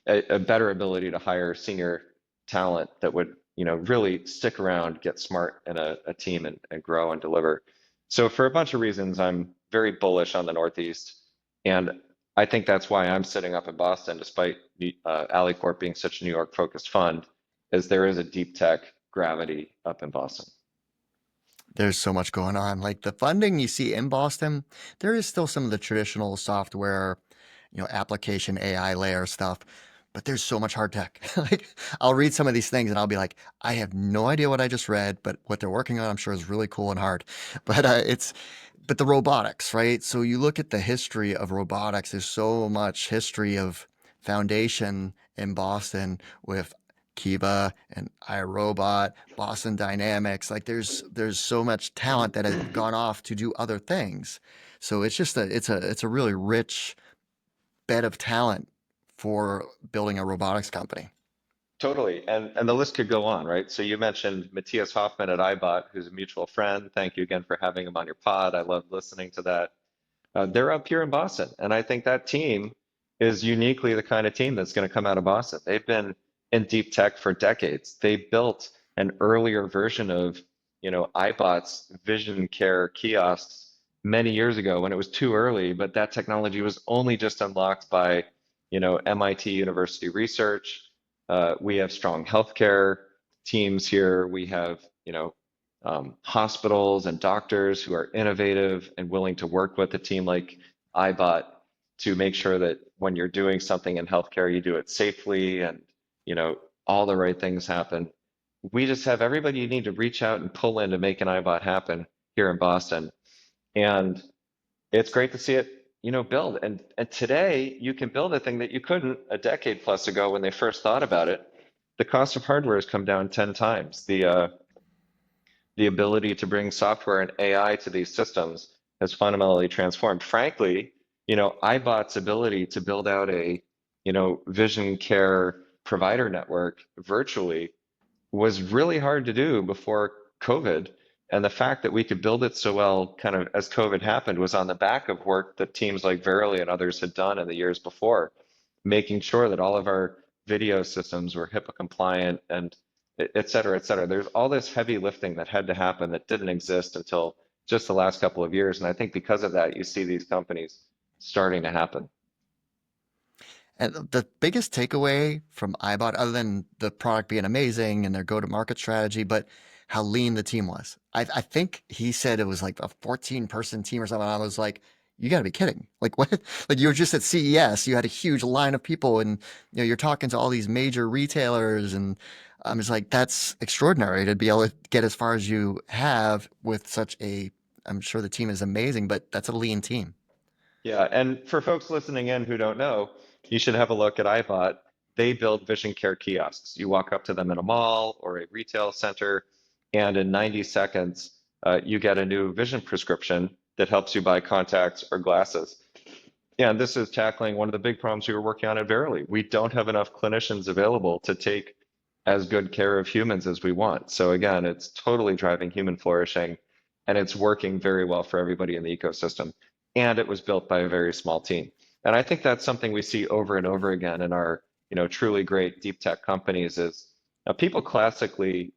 a better ability to hire senior talent that would, really stick around, get smart in a team and grow and deliver. So for a bunch of reasons, I'm very bullish on the Northeast. And I think that's why I'm sitting up in Boston, despite AlleyCorp being such a New York focused fund, is there is a deep tech gravity up in Boston. There's so much going on. Like the funding you see in Boston, there is still some of the traditional software, application AI layer stuff, but there's so much hard tech. Like I'll read some of these things and I'll be like, I have no idea what I just read, but what they're working on, I'm sure is really cool and hard. But but the robotics, right? So you look at the history of robotics, there's so much history of foundation in Boston with Kiva and iRobot, Boston Dynamics. Like there's so much talent that has gone off to do other things. So it's just it's a really rich bed of talent for building a robotics company. Totally. And the list could go on, right? So you mentioned Matthias Hofmann at Eyebot, who's a mutual friend. Thank you again for having him on your pod. I love listening to that. They're up here in Boston. And I think that team is uniquely the kind of team that's going to come out of Boston. They've been in deep tech for decades. They built an earlier version of, Eyebot's vision care kiosks many years ago when it was too early, but that technology was only just unlocked by, MIT University research. We have strong healthcare teams here. We have, hospitals and doctors who are innovative and willing to work with a team like Eyebot to make sure that when you're doing something in healthcare, you do it safely and, all the right things happen. We just have everybody you need to reach out and pull in to make an Eyebot happen here in Boston. And it's great to see it, build. And today you can build a thing that you couldn't a decade plus ago when they first thought about it. The cost of hardware has come down 10 times. The ability to bring software and AI to these systems has fundamentally transformed. Frankly, iBot's ability to build out a, vision care provider network virtually was really hard to do before COVID. And the fact that we could build it so well kind of as COVID happened was on the back of work that teams like Verily and others had done in the years before, making sure that all of our video systems were HIPAA compliant and et cetera, et cetera. There's all this heavy lifting that had to happen that didn't exist until just the last couple of years. And I think because of that, you see these companies starting to happen. And the biggest takeaway from Eyebot, other than the product being amazing and their go-to-market strategy, but how lean the team was. I think he said it was like a 14-person team or something. I was like, you got to be kidding. Like what? Like you were just at CES, you had a huge line of people and you're talking to all these major retailers and I'm just like, that's extraordinary to be able to get as far as you have with such I'm sure the team is amazing, but that's a lean team. Yeah, and for folks listening in who don't know, you should have a look at Eyebot. They build vision care kiosks. You walk up to them in a mall or a retail center, and in 90 seconds, you get a new vision prescription that helps you buy contacts or glasses. Yeah, and this is tackling one of the big problems we were working on at Verily. We don't have enough clinicians available to take as good care of humans as we want. So again, it's totally driving human flourishing, and it's working very well for everybody in the ecosystem. And it was built by a very small team. And I think that's something we see over and over again in our, truly great deep tech companies is people classically,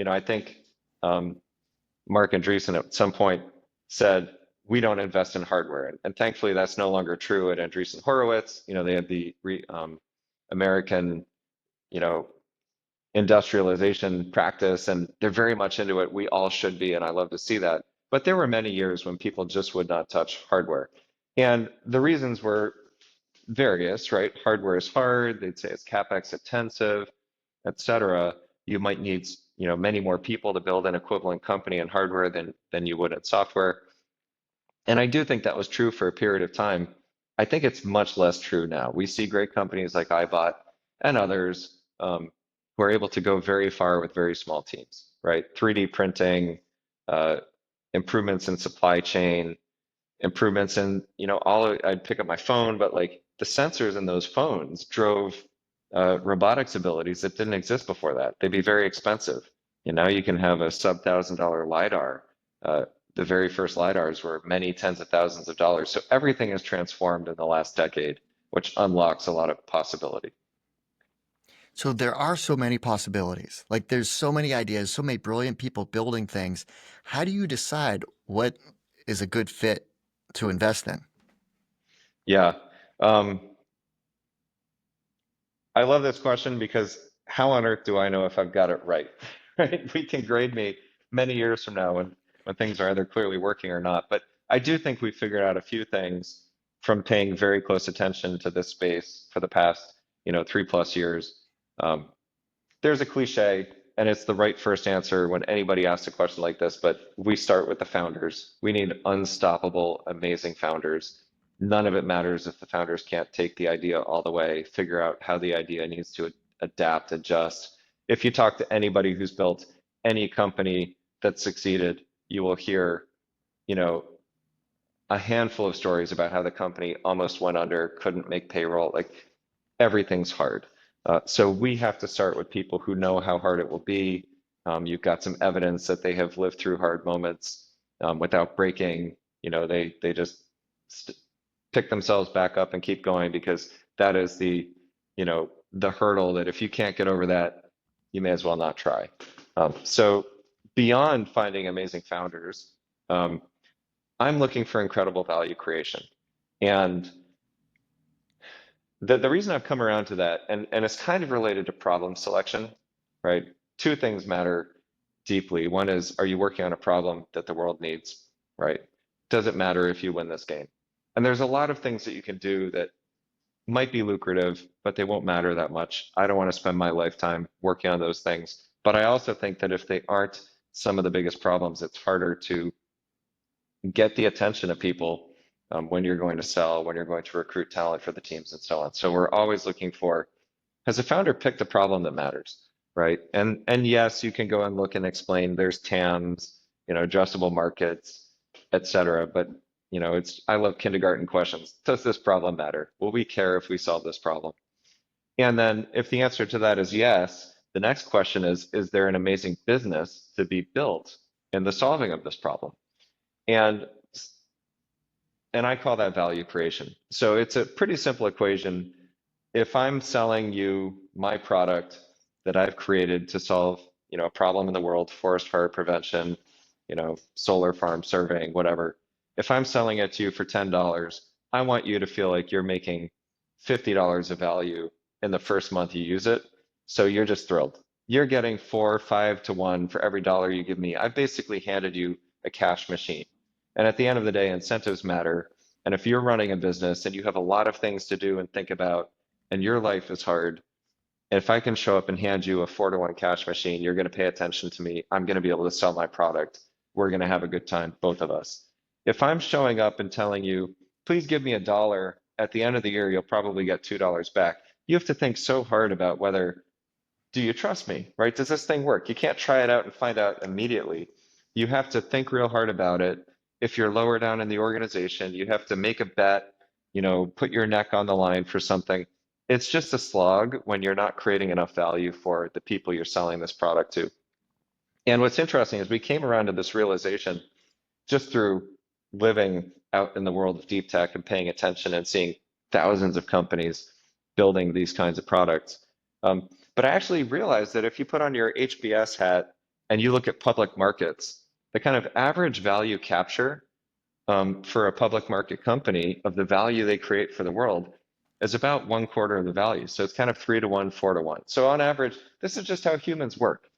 I think Mark Andreessen at some point said, we don't invest in hardware. And thankfully, that's no longer true at Andreessen Horowitz. They had the American, you know, industrialization practice, and they're very much into it. We all should be, and I love to see that. But there were many years when people just would not touch hardware. And the reasons were various, right? Hardware is hard. They'd say it's CapEx intensive, et cetera. You might need, many more people to build an equivalent company in hardware than you would in software. And I do think that was true for a period of time. I think it's much less true now. We see great companies like Eyebot and others who are able to go very far with very small teams, right? 3D printing, uh, improvements in supply chain, improvements in, I'd pick up my phone, but like the sensors in those phones drove robotics abilities that didn't exist before that. They'd be very expensive. Now you can have a sub $1,000 LiDAR. The very first LiDARs were many tens of thousands of dollars. So everything has transformed in the last decade, which unlocks a lot of possibility. So there are so many possibilities. Like there's so many ideas, so many brilliant people building things. How do you decide what is a good fit to invest in? Yeah. Um, I love this question because how on earth do I know if I've got it right? Right? We can grade me many years from now when things are either clearly working or not. But I do think we figured out a few things from paying very close attention to this space for the past, 3+ years. Um, there's a cliche, and it's the right first answer when anybody asks a question like this, but we start with the founders. We need unstoppable, amazing founders. None of it matters if the founders can't take the idea all the way, figure out how the idea needs to adapt, adjust. If you talk to anybody who's built any company that succeeded, you will hear, you know, a handful of stories about how the company almost went under, couldn't make payroll. Like everything's hard. So we have to start with people who know how hard it will be. You've got some evidence that they have lived through hard moments without breaking. They just pick themselves back up and keep going because that is the hurdle that if you can't get over that, you may as well not try. So beyond finding amazing founders, I'm looking for incredible value creation. And the reason I've come around to that, and it's kind of related to problem selection, right? Two things matter deeply. One is, are you working on a problem that the world needs, right? Does it matter if you win this game? And there's a lot of things that you can do that might be lucrative, but they won't matter that much. I don't want to spend my lifetime working on those things. But I also think that if they aren't some of the biggest problems, it's harder to get the attention of people when you're going to sell, when you're going to recruit talent for the teams and so on. So we're always looking for, has a founder picked a problem that matters, right? And yes, you can go and look and explain there's TAMs, addressable markets, et cetera. But I love kindergarten questions. Does this problem matter? Will we care if we solve this problem? And then if the answer to that is yes, the next question is there an amazing business to be built in the solving of this problem? And and I call that value creation. So it's a pretty simple equation. If I'm selling you my product that I've created to solve, a problem in the world, forest fire prevention, solar farm surveying, whatever. If I'm selling it to you for $10, I want you to feel like you're making $50 of value in the first month you use it. So you're just thrilled. You're getting 4 or 5 to 1 for every dollar you give me. I've basically handed you a cash machine. And at the end of the day, incentives matter. And if you're running a business and you have a lot of things to do and think about, and your life is hard, if I can show up and hand you a 4-to-1 cash machine, you're going to pay attention to me. I'm going to be able to sell my product. We're going to have a good time, both of us. If I'm showing up and telling you, please give me $1, at the end of the year, you'll probably get $2 back. You have to think so hard about whether, do you trust me, right? Does this thing work? You can't try it out and find out immediately. You have to think real hard about it. If you're lower down in the organization, you have to make a bet, put your neck on the line for something. it's just a slog when you're not creating enough value for the people you're selling this product to. And what's interesting is we came around to this realization just through living out in the world of deep tech and paying attention and seeing thousands of companies building these kinds of products. But I actually realized that if you put on your HBS hat and you look at public markets, the kind of average value capture for a public market company of the value they create for the world is about 1/4 of the value. So it's kind of 3 to 1, 4 to 1. So on average, this is just how humans work.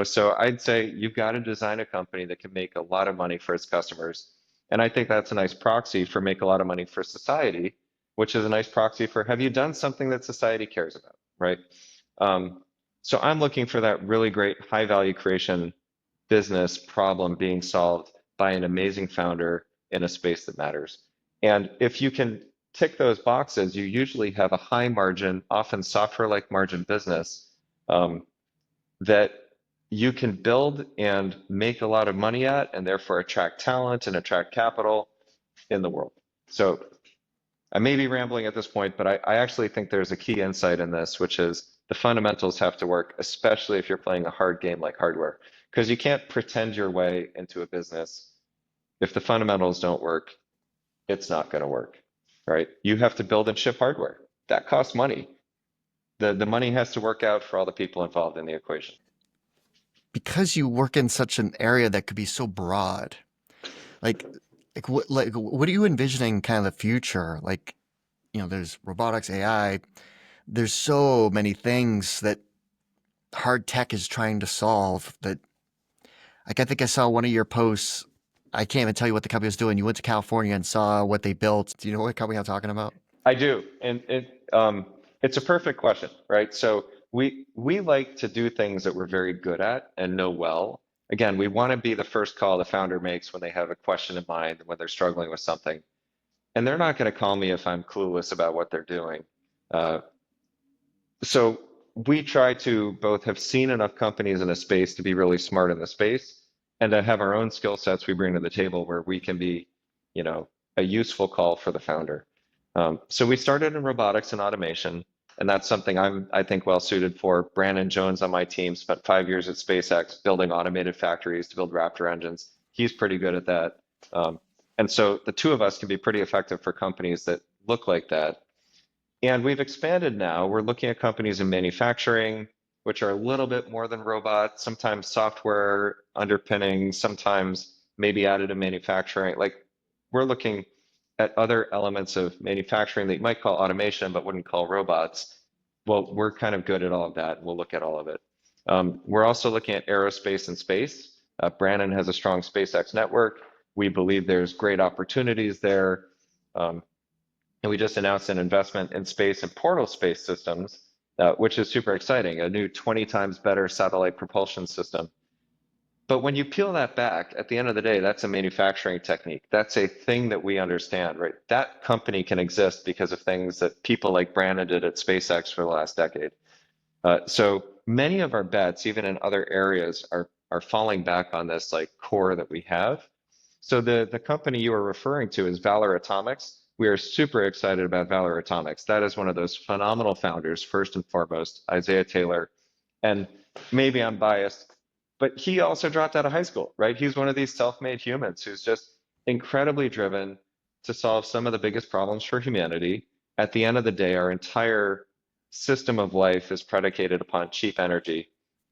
So I'd say you've got to design a company that can make a lot of money for its customers. And I think that's a nice proxy for make a lot of money for society, which is a nice proxy for have you done something that society cares about, right? So I'm looking for that really great high value creation business problem being solved by an amazing founder in a space that matters. And if you can tick those boxes, you usually have a high margin, often software-like margin business that you can build and make a lot of money at, and therefore attract talent and attract capital in the world. So I may be rambling at this point, but I actually think there's a key insight in this, which is the fundamentals have to work, especially if you're playing a hard game like hardware, because you can't pretend your way into a business. If the fundamentals don't work, it's not going to work, right? You have to build and ship hardware. That costs money. The money has to work out for all the people involved in the equation. Because you work in such an area that could be so broad, like what are you envisioning kind of the future? Like, there's robotics, AI, there's so many things that hard tech is trying to solve that, like, I think I saw one of your posts. I can't even tell you what the company was doing. You went to California and saw what they built. Do you know what company I'm talking about? I do, and it's a perfect question, right? So we like to do things that we're very good at and know well. Again, we want to be the first call the founder makes when they have a question in mind, when they're struggling with something. And they're not going to call me if I'm clueless about what they're doing. Uh, so we try to both have seen enough companies in a space to be really smart in the space and to have our own skill sets we bring to the table where we can be, a useful call for the founder. So we started in robotics and automation, and that's something I think well suited for. Brandon Jones on my team spent 5 years at SpaceX building automated factories to build Raptor engines. He's pretty good at that. And so the two of us can be pretty effective for companies that look like that. And we've expanded now. We're looking at companies in manufacturing, which are a little bit more than robots, sometimes software underpinning, sometimes maybe additive manufacturing. Like we're looking at other elements of manufacturing that you might call automation, but wouldn't call robots. Well, we're kind of good at all of that. We'll look at all of it. We're also looking at aerospace and space. Brandon has a strong SpaceX network. We believe there's great opportunities there. And we just announced an investment in space and portal space systems, which is super exciting, a new 20 times better satellite propulsion system. But when you peel that back, at the end of the day, that's a manufacturing technique. That's a thing that we understand, right? That company can exist because of things that people like Brandon did at SpaceX for the last decade. So many of our bets, even in other areas, are falling back on this like core that we have. So the company you were referring to is Valor Atomics. We are super excited about Valor Atomics. That is one of those phenomenal founders, first and foremost, Isaiah Taylor. And maybe I'm biased, but he also dropped out of high school, right? He's one of these self-made humans who's just incredibly driven to solve some of the biggest problems for humanity. At the end of the day, our entire system of life is predicated upon cheap energy.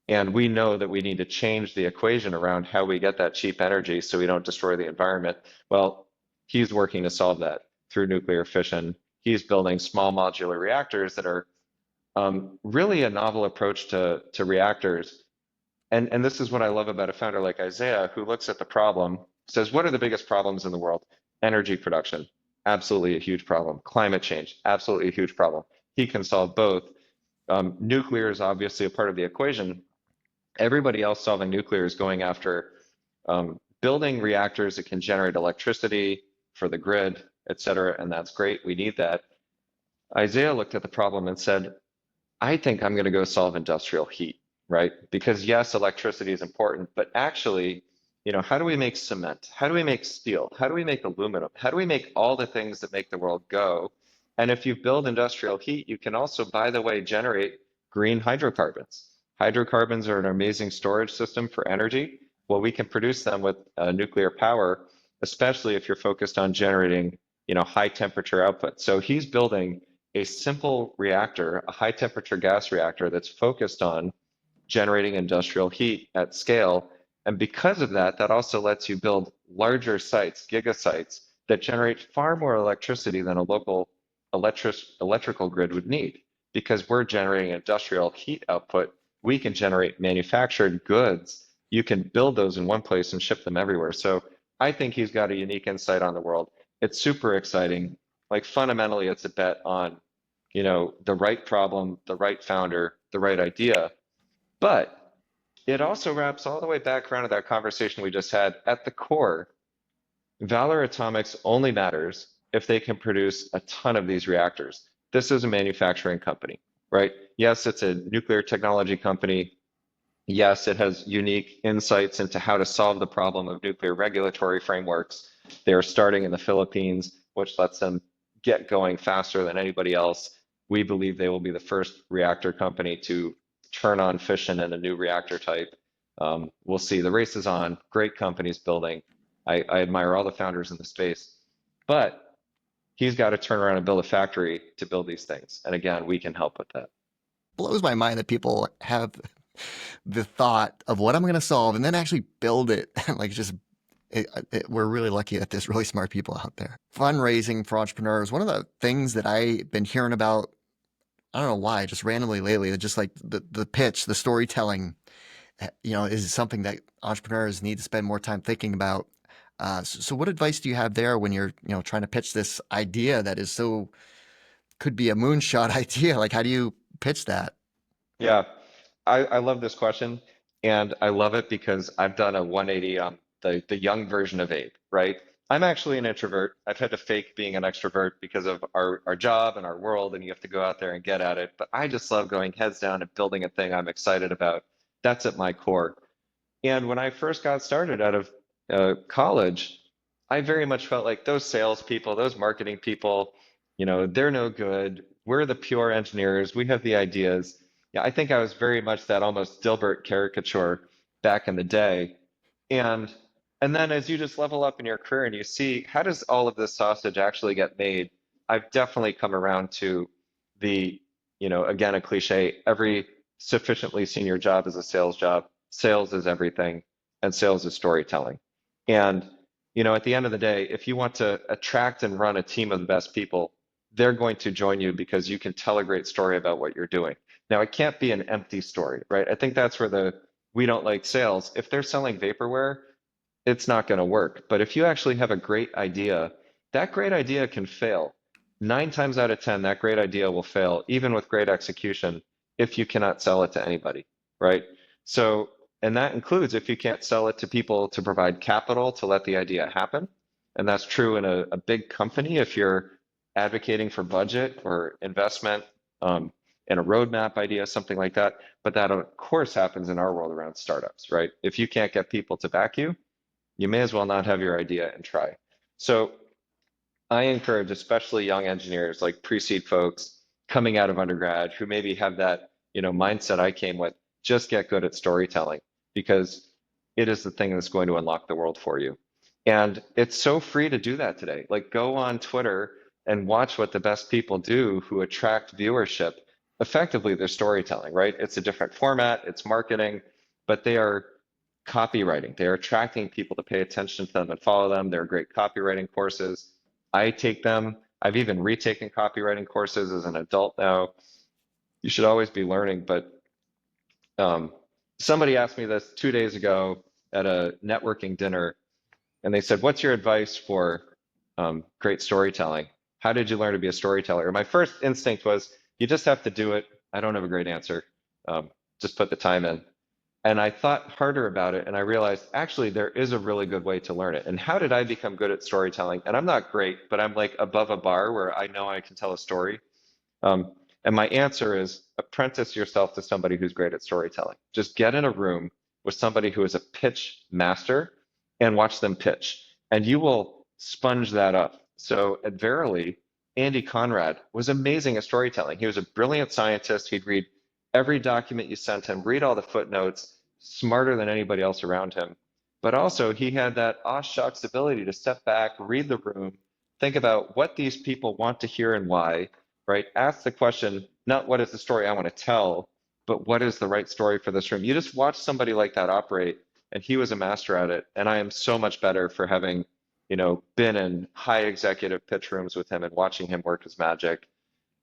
And we know that we need to change the equation around how we get that cheap energy so we don't destroy the environment. Well, he's working to solve that through nuclear fission. He's building small modular reactors that are really a novel approach to reactors. And this is what I love about a founder like Isaiah, who looks at the problem, says, what are the biggest problems in the world? Energy production, absolutely a huge problem. Climate change, absolutely a huge problem. He can solve both. Nuclear is obviously a part of the equation. Everybody else solving nuclear is going after building reactors that can generate electricity for the grid, et cetera, and that's great. We need that. Isaiah looked at the problem and said, I think I'm going to go solve industrial heat, right? Because yes, electricity is important, but actually, how do we make cement? How do we make steel? How do we make aluminum? How do we make all the things that make the world go? And if you build industrial heat, you can also, by the way, generate green hydrocarbons. Hydrocarbons are an amazing storage system for energy. Well, we can produce them with nuclear power, especially if you're focused on generating, high temperature output. So he's building a simple reactor, a high temperature gas reactor that's focused on generating industrial heat at scale. And because of that, that also lets you build larger sites, gigasites, that generate far more electricity than a local electrical grid would need. Because we're generating industrial heat output, we can generate manufactured goods. You can build those in one place and ship them everywhere. So I think he's got a unique insight on the world. It's super exciting. Like fundamentally, it's a bet on, the right problem, the right founder, the right idea. But it also wraps all the way back around to that conversation we just had. At the core, Valor Atomics only matters if they can produce a ton of these reactors. This is a manufacturing company, right? Yes, it's a nuclear technology company. Yes, it has unique insights into how to solve the problem of nuclear regulatory frameworks. They're starting in the Philippines, which lets them get going faster than anybody else. We believe they will be the first reactor company to turn on fission in a new reactor type. We'll see. The race is on. Great companies building. I admire all the founders in the space, but he's got to turn around and build a factory to build these things. And again, we can help with that. Blows my mind that people have the thought of what I'm going to solve and then actually build it. Like we're really lucky that there's really smart people out there. Fundraising for entrepreneurs. One of the things that I've been hearing about, I don't know why, just randomly lately, just like the pitch, the storytelling, is something that entrepreneurs need to spend more time thinking about. So what advice do you have there when you're, trying to pitch this idea that could be a moonshot idea? Like, how do you pitch that? Yeah, I love this question, and I love it because I've done a 180 on the young version of Abe, right? I'm actually an introvert. I've had to fake being an extrovert because of our job and our world, and you have to go out there and get at it. But I just love going heads down and building a thing I'm excited about. That's at my core. And when I first got started out of college, I very much felt like those salespeople, those marketing people, they're no good. We're the pure engineers. We have the ideas. Yeah, I think I was very much that almost Dilbert caricature back in the day. And and then as you just level up in your career and you see how does all of this sausage actually get made, I've definitely come around to the, again, a cliche, every sufficiently senior job is a sales job. Sales is everything, and sales is storytelling. And, at the end of the day, if you want to attract and run a team of the best people, they're going to join you because you can tell a great story about what you're doing. Now, it can't be an empty story, right? I think that's where we don't like sales. If they're selling vaporware, it's not going to work. But if you actually have a great idea, that great idea can fail. 9 times out of 10, that great idea will fail, even with great execution, if you cannot sell it to anybody, right? So, and that includes if you can't sell it to people to provide capital to let the idea happen. And that's true in a big company if you're advocating for budget or investment in a roadmap idea, something like that. But that, of course, happens in our world around startups, right? If you can't get people to back you, you may as well not have your idea and try. So I encourage especially young engineers like pre-seed folks coming out of undergrad who maybe have that, mindset I came with, just get good at storytelling because it is the thing that's going to unlock the world for you. And it's so free to do that today. Like go on Twitter and watch what the best people do who attract viewership. Effectively, they're storytelling, right? It's a different format, it's marketing, but they are copywriting. They're attracting people to pay attention to them and follow them. They're great copywriting courses. I take them. I've even retaken copywriting courses as an adult now. You should always be learning, but somebody asked me this 2 days ago at a networking dinner, and they said, "What's your advice for great storytelling? How did you learn to be a storyteller?" And my first instinct was, you just have to do it. I don't have a great answer. Just put the time in. And I thought harder about it and I realized actually there is a really good way to learn it. And how did I become good at storytelling? And I'm not great, but I'm like above a bar where I know I can tell a story. And my answer is apprentice yourself to somebody who's great at storytelling. Just get in a room with somebody who is a pitch master and watch them pitch. And you will sponge that up. So at Verily, Andy Conrad was amazing at storytelling. He was a brilliant scientist. He'd read every document you sent him, read all the footnotes, smarter than anybody else around him. But also, he had that aw shucks ability to step back, read the room, think about what these people want to hear and why, right? Ask the question, not what is the story I want to tell, but what is the right story for this room? You just watch somebody like that operate, and he was a master at it. And I am so much better for having, been in high executive pitch rooms with him and watching him work his magic.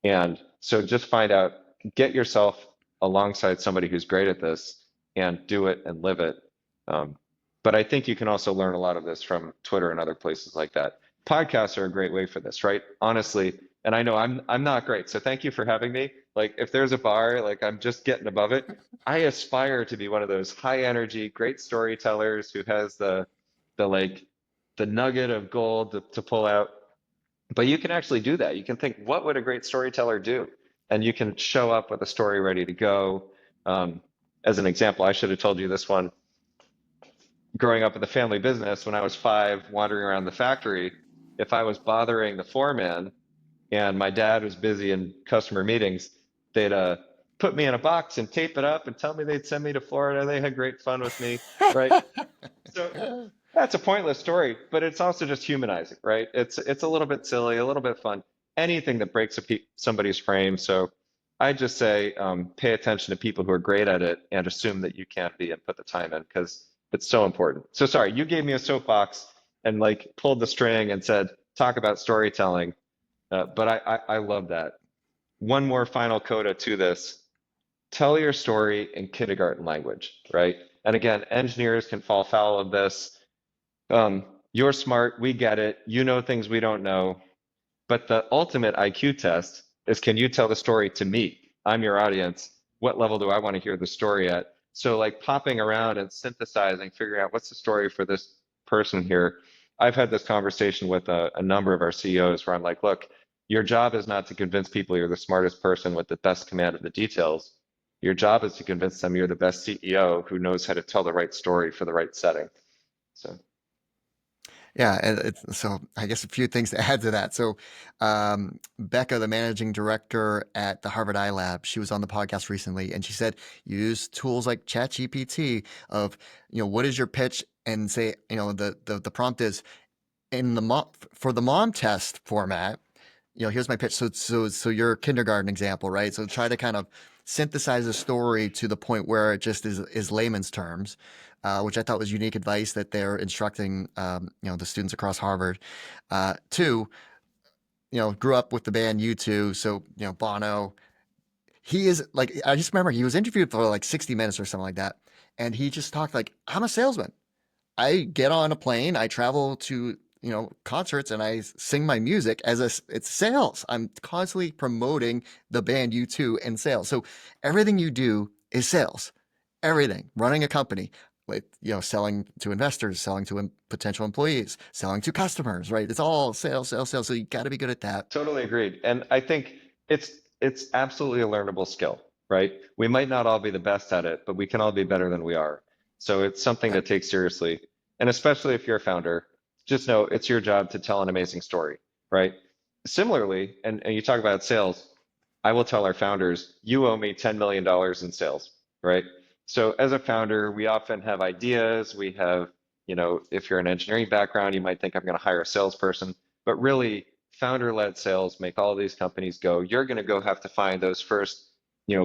And so just find out, get yourself alongside somebody who's great at this and do it and live it. But I think you can also learn a lot of this from Twitter and other places like that. Podcasts are a great way for this, right? Honestly, and I know I'm not great, so thank you for having me. Like if there's a bar, like I'm just getting above it. I aspire to be one of those high energy, great storytellers who has the nugget of gold to pull out. But you can actually do that. You can think, what would a great storyteller do? And you can show up with a story ready to go. As an example, I should have told you this one. Growing up in the family business, when I was 5, wandering around the factory, if I was bothering the foreman and my dad was busy in customer meetings, they'd put me in a box and tape it up and tell me they'd send me to Florida. They had great fun with me, right? So that's a pointless story, but it's also just humanizing, right? It's a little bit silly, a little bit fun, anything that breaks somebody's frame. So I just say pay attention to people who are great at it and assume that you can be and put the time in because it's so important. So sorry, you gave me a soapbox and like pulled the string and said, talk about storytelling. But I love that. One more final coda to this. Tell your story in kindergarten language, right? And again, engineers can fall foul of this. You're smart, we get it. You know things we don't know. But the ultimate IQ test is, can you tell the story to me? I'm your audience. What level do I want to hear the story at? So like popping around and synthesizing, figuring out what's the story for this person here. I've had this conversation with a number of our CEOs where I'm like, look, your job is not to convince people you're the smartest person with the best command of the details. Your job is to convince them you're the best CEO who knows how to tell the right story for the right setting. So. Yeah, and so I guess a few things to add to that. So, Becca, the managing director at the Harvard iLab, she was on the podcast recently, and she said use tools like ChatGPT of, what is your pitch, and say, the prompt is in for the mom test format. Here's my pitch. So your kindergarten example, right? So try to kind of synthesize a story to the point where it just is layman's terms, which I thought was unique advice that they're instructing, the students across Harvard. Two, grew up with the band U2. So, Bono, he is like, I just remember he was interviewed for like 60 minutes or something like that. And he just talked like, I'm a salesman. I get on a plane, I travel to, concerts, and I sing my music it's sales. I'm constantly promoting the band U2 and sales. So everything you do is sales. Everything, running a company, with, selling to investors, selling to potential employees, selling to customers, right? It's all sales, sales, sales. So you got to be good at that. Totally agreed. And I think it's absolutely a learnable skill, right? We might not all be the best at it, but we can all be better than we are. So it's something to take seriously. And especially if you're a founder, just know it's your job to tell an amazing story, right? Similarly, and you talk about sales, I will tell our founders, you owe me $10 million in sales, right? So as a founder, we often have ideas. We have, if you're an engineering background, you might think I'm going to hire a salesperson, but really founder-led sales make all these companies go. You're going to go have to find those first,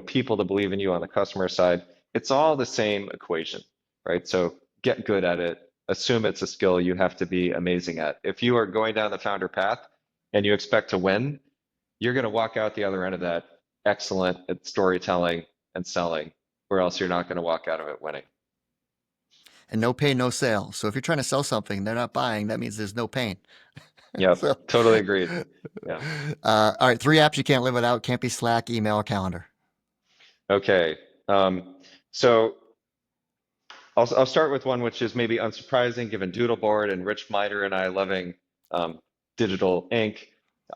people to believe in you on the customer side. It's all the same equation, right? So get good at it. Assume it's a skill you have to be amazing at. If you are going down the founder path and you expect to win, you're going to walk out the other end of that excellent at storytelling and selling, or else you're not going to walk out of it winning. And no pain, no sale. So if you're trying to sell something, they're not buying. That means there's no pain. Yep, so, totally agreed. Yeah. All right, 3 apps you can't live without. Can't be Slack, email, or calendar. Okay. So I'll start with one which is maybe unsurprising given Doodleboard and Rich Miner and I loving digital ink.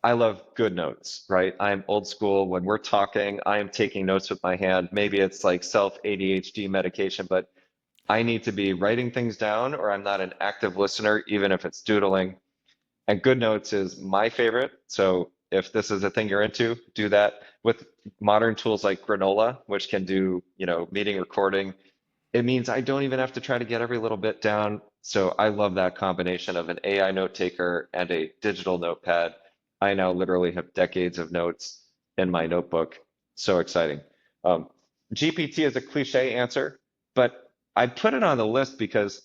I love good notes, right? I'm old school. When we're talking, I am taking notes with my hand. Maybe it's like self-ADHD medication, but I need to be writing things down or I'm not an active listener, even if it's doodling. And good notes is my favorite. So if this is a thing you're into, do that. With modern tools like Granola, which can do, meeting recording, it means I don't even have to try to get every little bit down. So I love that combination of an AI note taker and a digital notepad. I now literally have decades of notes in my notebook. So exciting. Um, GPT is a cliche answer, but I put it on the list because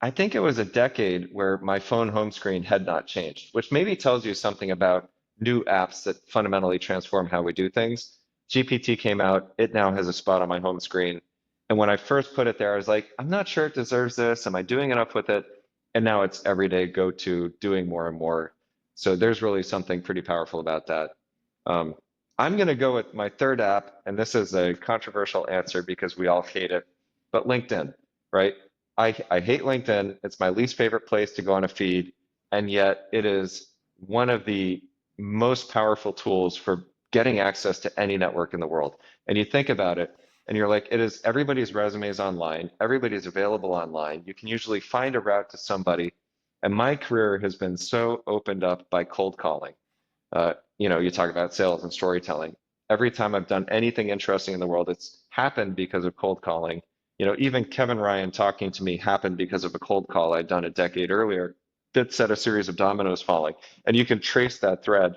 I think it was a decade where my phone home screen had not changed, which maybe tells you something about new apps that fundamentally transform how we do things. GPT came out, it now has a spot on my home screen. And when I first put it there, I was like, I'm not sure it deserves this. Am I doing enough with it? And now it's everyday go-to, doing more and more. So there's really something pretty powerful about that. Um, I'm going to go with my third app, and this is a controversial answer because we all hate it, but LinkedIn, right? I hate LinkedIn. It's my least favorite place to go on a feed, and yet it is one of the most powerful tools for getting access to any network in the world. And you think about it, and you're like, it is everybody's resumes online, everybody's available online. You can usually find a route to somebody. And my career has been so opened up by cold calling. You talk about sales and storytelling. Every time I've done anything interesting in the world, it's happened because of cold calling. Even Kevin Ryan talking to me happened because of a cold call I'd done a decade earlier that set a series of dominoes falling. And you can trace that thread.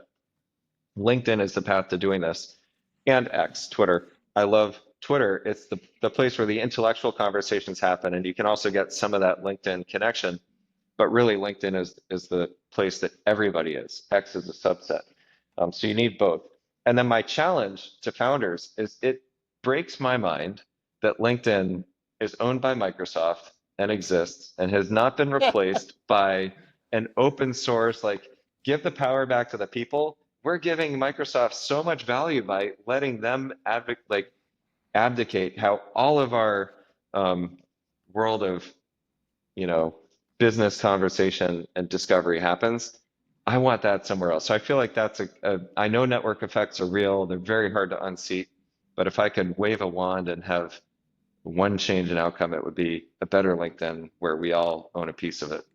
LinkedIn is the path to doing this. And X, Twitter. I love Twitter. It's the place where the intellectual conversations happen. And you can also get some of that LinkedIn connection. But really, LinkedIn is the place that everybody is. X is a subset. So you need both. And then my challenge to founders is it breaks my mind that LinkedIn is owned by Microsoft and exists and has not been replaced by an open source, like give the power back to the people. We're giving Microsoft so much value by letting them abdicate how all of our world of you know, business conversation and discovery happens. I want that somewhere else. So I feel like I know network effects are real. They're very hard to unseat. But if I could wave a wand and have one change in outcome, it would be a better LinkedIn where we all own a piece of it.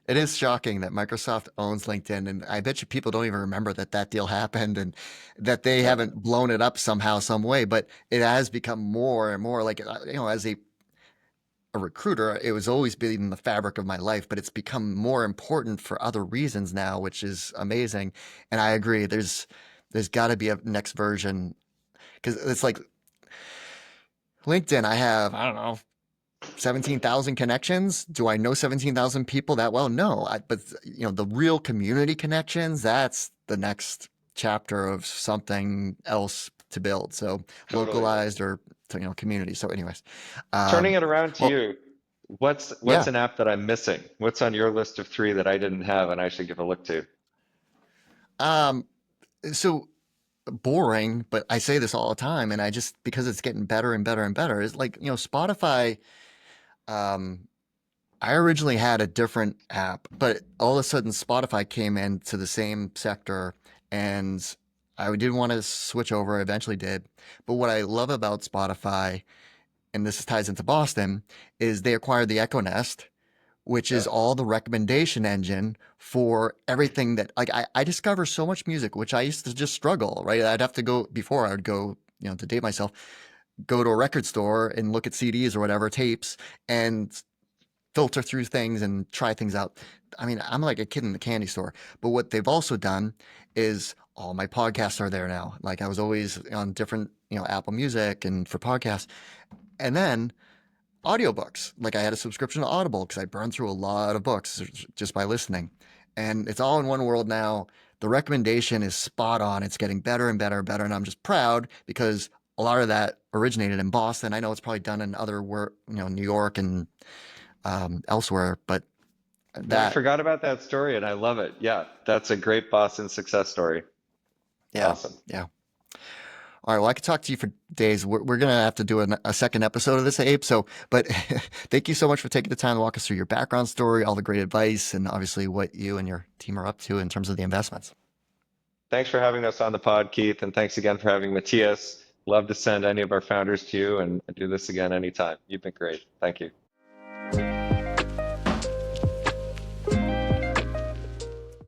It is shocking that Microsoft owns LinkedIn, and I bet you people don't even remember that that deal happened and that they Yeah, haven't blown it up somehow, some way. But it has become more and more like, as a recruiter, it was always been in the fabric of my life, but it's become more important for other reasons now, which is amazing. And I agree, there's got to be a next version because it's like LinkedIn. I don't know, 17,000 connections. Do I know 17,000 people that well? No, but the real community connections, that's the next chapter of something else to build. So totally. localized or community. So anyways, Turning um, it around to well, you, what's yeah. an app that I'm missing? What's on your list of three that I didn't have and I should give a look to? Um, so boring, but I say this all the time, and I just because it's getting better and better and better. Is like Spotify. Um, I originally had a different app, but all of a sudden Spotify came into the same sector, and I didn't want to switch over. I eventually did, but what I love about Spotify, and this ties into Boston, is they acquired the Echo Nest, which is Yeah, all the recommendation engine for everything that like I discover so much music, which I used to just struggle, right? I'd have to go before I would go, to date myself, go to a record store and look at CDs or whatever, tapes, and filter through things and try things out. I mean, I'm like a kid in the candy store. But what they've also done is all my podcasts are there now. Like I was always on different, Apple Music and for podcasts. And then audiobooks. Like I had a subscription to Audible because I burned through a lot of books just by listening. And it's all in one world now. The recommendation is spot on. It's getting better and better and better. And I'm just proud because a lot of that originated in Boston. I know it's probably done in other New York and elsewhere, but no, I that, forgot about that story and I love it. Yeah, that's a great Boston success story. yeah, Awesome. yeah. All right. Well, I could talk to you for days. We're going to have to do a second episode of this, Abe. So, but thank you so much for taking the time to walk us through your background story, all the great advice, and obviously what you and your team are up to in terms of the investments. Thanks for having us on the pod, Keith, and thanks again for having Matthias. Love to send any of our founders to you and do this again anytime. You've been great. Thank you.